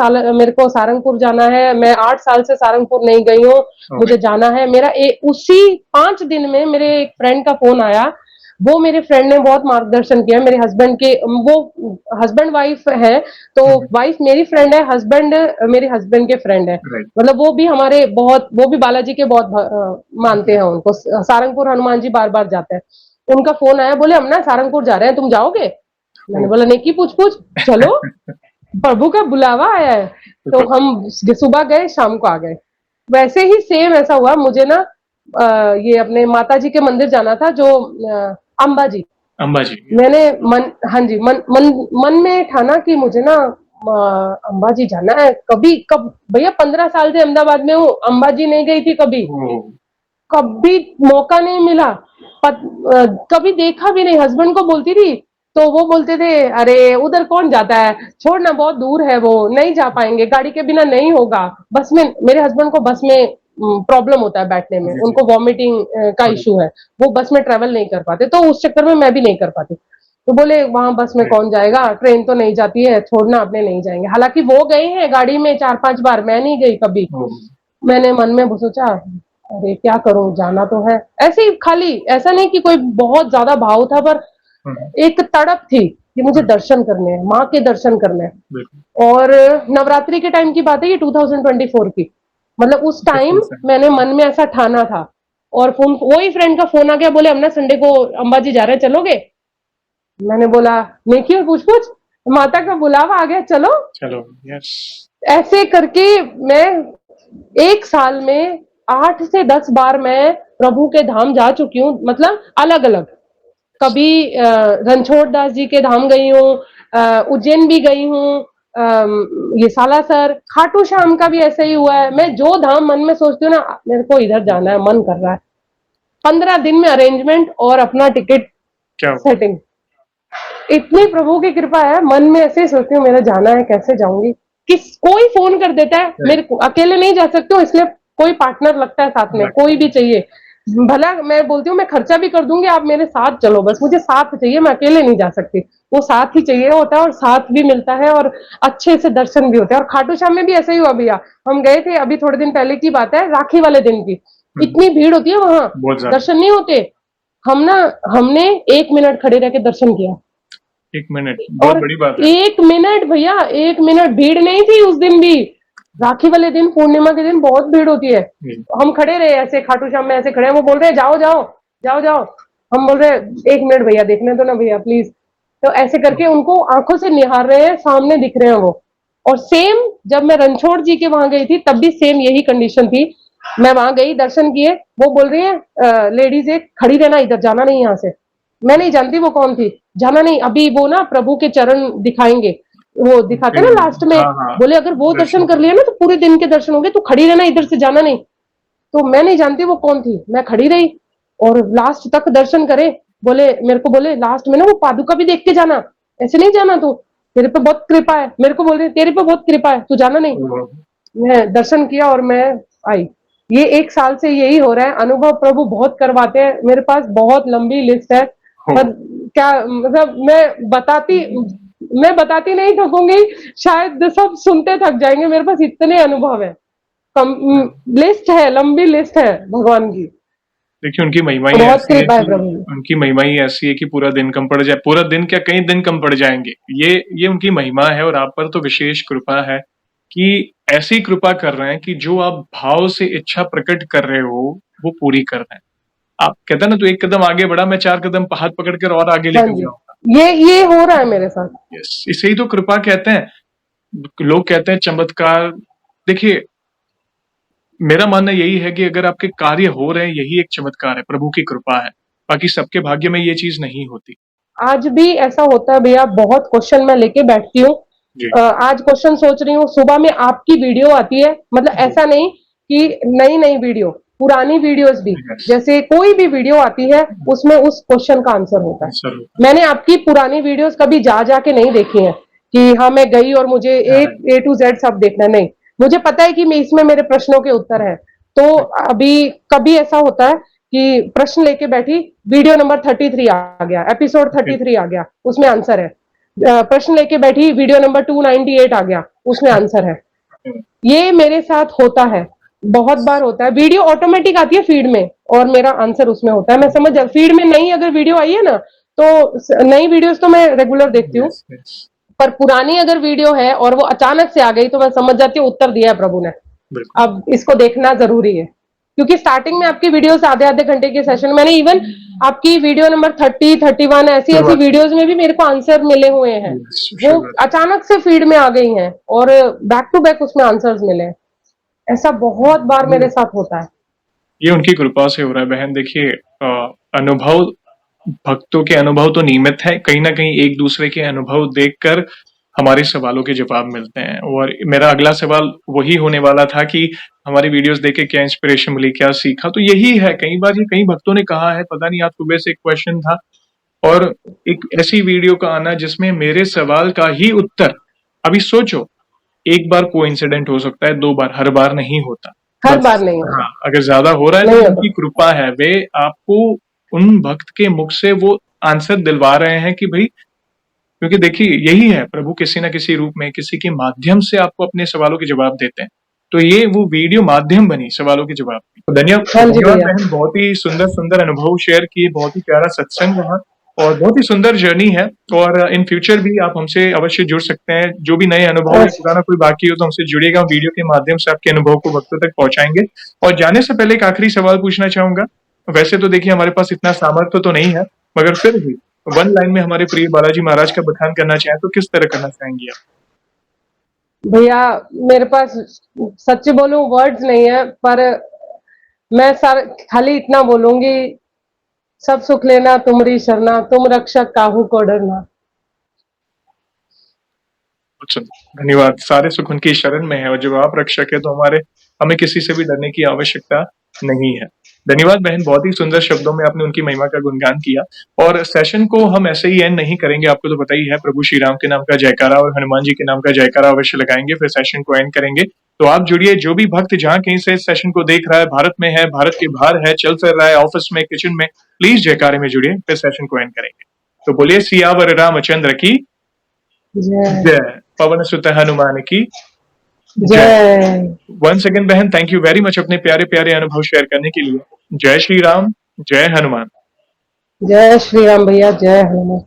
सारंगपुर जाना है, मैं 8 साल से सारंगपुर नहीं गई हूँ, ओके। मुझे जाना है। उसी 5 दिन में मेरे एक फ्रेंड का फोन आया। वो मेरे फ्रेंड ने बहुत मार्गदर्शन किया मेरे हस्बैंड के। वो हस्बैंड वाइफ है, तो हुँ, हुँ। वाइफ मेरी फ्रेंड है, हस्बैंड मेरे हस्बैंड के फ्रेंड है। राइट। मतलब वो भी बालाजी के बहुत मानते हैं उनको। सारंगपुर हनुमान जी बार बार जाते हैं। उनका फोन आया, बोले हम ना सारंगपुर जा रहे हैं, तुम जाओगे? मैंने ओह! बोला नेकी पूछ पूछ, चलो, प्रभु का बुलावा आया है। तो बिल्कुल। हम सुबह गए, शाम को आ गए। वैसे ही सेम ऐसा हुआ मुझे ना। ये अपने माता जी के मंदिर जाना था, जो अंबाजी। अंबाजी। मैंने मन हाँ जी, मन में ठाना कि मुझे ना अंबाजी जाना है। कभी कब भैया 15 साल से अहमदाबाद में हूँ, अंबाजी नहीं गई थी कभी। ओह! कभी मौका नहीं मिला। कभी देखा भी नहीं। हस्बैंड को बोलती थी, तो वो बोलते थे अरे उधर कौन जाता है, छोड़ना, बहुत दूर है, वो नहीं जा पाएंगे, गाड़ी के बिना नहीं होगा। बस में मेरे हस्बैंड को बस में प्रॉब्लम होता है बैठने में, जी, जी। उनको वॉमिटिंग का राइट, इशू है। वो बस में ट्रेवल नहीं कर पाते, तो उस चक्कर में मैं भी नहीं कर पाती। तो बोले वहां बस में राइट। कौन जाएगा, ट्रेन तो नहीं जाती है, छोड़ना, अपने नहीं जाएंगे। हालांकि वो गए हैं गाड़ी में 4-5 बार, मैं नहीं गई कभी। ओह! मैंने मन में सोचा अरे क्या करूं, जाना तो है। ऐसे ही खाली, ऐसा नहीं कि कोई बहुत ज्यादा भाव था, पर हुँ, हुँ। एक तड़प थी कि मुझे हुँ, दर्शन करने हैं, माँ के दर्शन करने हैं। बिल्कुल। और नवरात्रि के टाइम की बात है ये, 2024 की। मतलब उस टाइम बिल्कुल सही। मैंने मन में ऐसा ठाना था। और फोन, वही फ्रेंड का फोन आ गया, बोले हम ना संडे को अंबाजी जा रहे हैं, चलोगे? मैंने बोला नेकी और पूछ पूछ, माता का बुलावा आ गया, चलो। चलो, यस। ऐसे करके मैं 1 साल में 8 से 10 बार मैं प्रभु के धाम जा चुकी हूँ, मतलब अलग अलग। कभी रणछोड़ दास जी के धाम गई हूँ, उज्जैन भी गई हूँ, ये सालासर, खाटू श्याम का भी ऐसा ही हुआ है। मैं जो धाम मन में सोचती हूँ ना, मेरे को इधर जाना है, मन कर रहा है, 15 दिन में अरेंजमेंट और अपना टिकट क्या सेटिंग। इतनी प्रभु की कृपा है, मन में ऐसे ही सोचती हूँ मेरा जाना है, कैसे जाऊंगी। कोई फोन कर देता है राइट। मेरे को, अकेले नहीं जा सकती हूँ, इसलिए कोई पार्टनर लगता है साथ में, लगता कोई है। भी चाहिए। भला मैं बोलती हूँ मैं खर्चा भी कर दूंगी, आप मेरे साथ चलो, बस मुझे साथ चाहिए, मैं अकेले नहीं जा सकती। वो साथ ही चाहिए होता है, और साथ भी मिलता है, और अच्छे से दर्शन भी होते हैं। और खाटू श्याम में भी ऐसा ही हुआ भैया। हम गए थे अभी थोड़े दिन पहले की बात है, राखी वाले दिन की। हुँ, हुँ। इतनी भीड़ होती है वहां, बहुत ज़्यादा। दर्शन नहीं होते। हम ना हमने 1 मिनट खड़े रह के दर्शन किया। 1 मिनट बहुत और बड़ी बात है। 1 मिनट भैया, 1 मिनट, भीड़ नहीं थी उस दिन भी। राखी वाले दिन, पूर्णिमा के दिन बहुत भीड़ होती है। जी। हम खड़े रहे ऐसे, खाटू श्याम में ऐसे खड़े हैं, वो बोल रहे हैं जाओ जाओ, जाओ जाओ। हम बोल रहे हैं 1 मिनट भैया, देखने दो ना भैया प्लीज। तो ऐसे करके उनको आंखों से निहार रहे हैं, सामने दिख रहे हैं वो। और सेम जब मैं रणछोड़ जी के वहां गई थी, तब भी सेम यही कंडीशन थी। मैं वहां गई, दर्शन किए, वो बोल रही है लेडीज, एक खड़ी रहना, इधर जाना नहीं यहाँ से। मैं नहीं जानती वो कौन थी, जाना नहीं, अभी वो ना प्रभु के चरण दिखाएंगे, वो दिखाते ओके। ना लास्ट में। हाँ, हाँ। बोले अगर वो दर्शन दर्शन कर करो। लिया ना तो पूरे दिन के दर्शन होंगे, तू खड़ी रहना, इधर से जाना नहीं। तो मैं नहीं जानती वो कौन थी, मैं खड़ी रही और लास्ट तक दर्शन करे। बोले मेरे को, बोले लास्ट में ना वो पादुका भी देख के जाना, ऐसे नहीं जाना तू, तेरे पे बहुत कृपा है। मेरे को बोल रहे तेरे पे बहुत कृपा है, तू जाना नहीं। ओह! मैं दर्शन किया और मैं आई। ये 1 साल से यही हो रहा है। अनुभव प्रभु बहुत करवाते हैं, मेरे पास बहुत लंबी लिस्ट है। हो। पर क्या मतलब, मैं बताती नहीं थकूंगी, शायद सब सुनते थक जाएंगे, मेरे पास इतने अनुभव है। कम लिस्ट है, लंबी लिस्ट है भगवान की। देखिए, उनकी महिमा ही बहुत ऐसी है कृपा है कि प्रभु की। उनकी महिमा ही ऐसी है कि पूरा दिन कम पड़ जाए, पूरा दिन क्या कई दिन कम पड़ जाएँगे। ये उनकी महिमा है और आप पर तो विशेष कृपा है कि ऐसी कृपा कर रहे हैं कि जो आप भाव से इच्छा प्रकट कर रहे हो, वो पूरी कर रहे हैं। आप कहते हैं ना, तू 1 कदम आगे बढ़ा, मैं 4 कदम हाथ पकड़ कर और आगे हाँ लेकर जी, जाऊँगा। ये हो रहा है मेरे साथ। यस, इसे ही तो कृपा कहते हैं। लोग कहते हैं चमत्कार। देखिए, मेरा मानना यही है कि अगर आपके कार्य हो रहे हैं, यही एक चमत्कार है, प्रभु की कृपा है। बाकी सबके भाग्य में ये चीज़ नहीं होती। आज भी ऐसा होता है भैया, बहुत क्वेश्चन मैं लेके बैठती हूँ। जी, आज क्वेश्चन सोच रही हूँ, सुबह में आपकी वीडियो आती है, मतलब जी। ऐसा नहीं कि नई नई वीडियो, पुरानी वीडियोस भी, यस, जैसे कोई भी वीडियो आती है उसमें उस क्वेश्चन का आंसर होता है। ज़रूर। मैंने आपकी पुरानी वीडियोस कभी जा जाके नहीं देखी है। कि हाँ मैं गई और मुझे ए टू जेड सब देखना है, नहीं। मुझे पता है कि मैं इसमें मेरे प्रश्नों के उत्तर है। तो अभी कभी ऐसा होता है कि प्रश्न लेके बैठी, वीडियो नंबर 33 आ गया, एपिसोड 33 आ गया, उसमें आंसर है। प्रश्न लेके बैठी, वीडियो नंबर 298 आ गया, उसमें आंसर है। ये मेरे साथ होता है, बहुत बार होता है। वीडियो ऑटोमेटिक आती है फीड में और मेरा आंसर उसमें होता है। मैं समझ जा फीड में नई अगर वीडियो आई है ना, तो नई वीडियोस तो मैं रेगुलर देखती हूँ, यस यस पर पुरानी अगर वीडियो है और वो अचानक से आ गई तो मैं समझ जाती हूँ उत्तर दिया है प्रभु ने, बिल्कुल अब इसको देखना जरूरी है। क्योंकि स्टार्टिंग में आपकी वीडियोस आधे-आधे घंटे के सेशन, मैंने इवन आपकी वीडियो नंबर 30, 31 ऐसी-ऐसी शुरुआत वीडियोस में भी मेरे को आंसर मिले हुए हैं। यस वो शुरुआत अचानक से फीड में आ गई हैं और बैक टू बैक उसमें आंसर्स मिले हैं। ऐसा बहुत बार मेरे साथ होता है। ये उनकी कृपा से हो रहा है बहन। देखिए अनुभव, भक्तों के अनुभव तो नियमित है, कहीं ना कहीं एक दूसरे के अनुभव देखकर हमारे सवालों के जवाब मिलते हैं। और मेरा अगला सवाल वही होने वाला था कि हमारी वीडियोस देख के क्या इंस्पिरेशन मिली, क्या सीखा। तो यही है, कई बार ये कई भक्तों ने कहा है, पता नहीं आज सुबह से एक क्वेश्चन था और एक ऐसी वीडियो का आना जिसमें मेरे सवाल का ही उत्तर, अभी सोचो, एक बार कोइंसिडेंट हो सकता है, 2 बार, हर बार नहीं होता। हर बस बार नहीं होता, हाँ, अगर ज्यादा हो रहा है तो नहीं उनकी होता। कृपा है, वे आपको उन भक्त के मुख से वो आंसर दिलवा रहे हैं कि भाई, क्योंकि देखिए यही है, प्रभु किसी ना किसी रूप में किसी के माध्यम से आपको अपने सवालों के जवाब देते हैं। तो ये वो वीडियो माध्यम बनी सवालों के जवाब की। तो धन्यवाद हाँ जी धन्यवाद भैया। बहन, बहुत ही सुंदर सुंदर अनुभव शेयर किए, बहुत ही प्यारा सत्संग रहा और बहुत ही सुंदर जर्नी है। और इन फ्यूचर भी आप हमसे अवश्य जुड़ सकते हैं। जो भी नए अनुभव या पुराना कोई बाकी हो तो हमसे जुड़िएगा, वीडियो के माध्यम से आपके अनुभव को भक्तों तक पहुंचाएंगे। और जाने से पहले एक आखिरी सवाल पूछना चाहूंगा। वैसे तो देखिए हमारे पास इतना सामर्थ्य तो नहीं है, मगर फिर भी वन लाइन में हमारे प्रिय बालाजी महाराज का बखान करना चाहें तो किस तरह करना चाहेंगी आप? भैया मेरे पास सच्ची बोलूं वर्ड्स नहीं है, पर मैं सर खाली इतना बोलूंगी, सब सुख लेना तुमरी शरणा, तुम रक्षक काहू को डरना। बहुत सुंदर, धन्यवाद। सारे सुख उनकी शरण में है और जब आप रक्षक है तो हमें किसी से भी डरने की आवश्यकता नहीं है। धन्यवाद बहन, बहुत ही सुंदर शब्दों में आपने उनकी महिमा का गुणगान किया। और सेशन को हम ऐसे ही एंड नहीं करेंगे, आपको तो पता ही है, प्रभु श्री राम के नाम का जयकारा और हनुमान जी के नाम का जयकारा अवश्य लगाएंगे, फिर सेशन को एंड करेंगे। तो आप जुड़िए, जो भी भक्त जहां कहीं से इस सेशन को देख रहा है, भारत में है, भारत के बाहर है, चल फिर रहा है, ऑफिस में, किचन में, प्लीज जयकारे में जुड़िए, फिर सेशन को एंड करेंगे। तो बोलिए सियावर रामचंद्र की जय जय, पवन सुत हनुमान की जय। जय वंस अगेन बहन, थैंक यू वेरी मच अपने प्यारे प्यारे अनुभव शेयर करने के लिए। जय श्री राम, जय हनुमान। जय श्री राम भैया, जय हनुमान।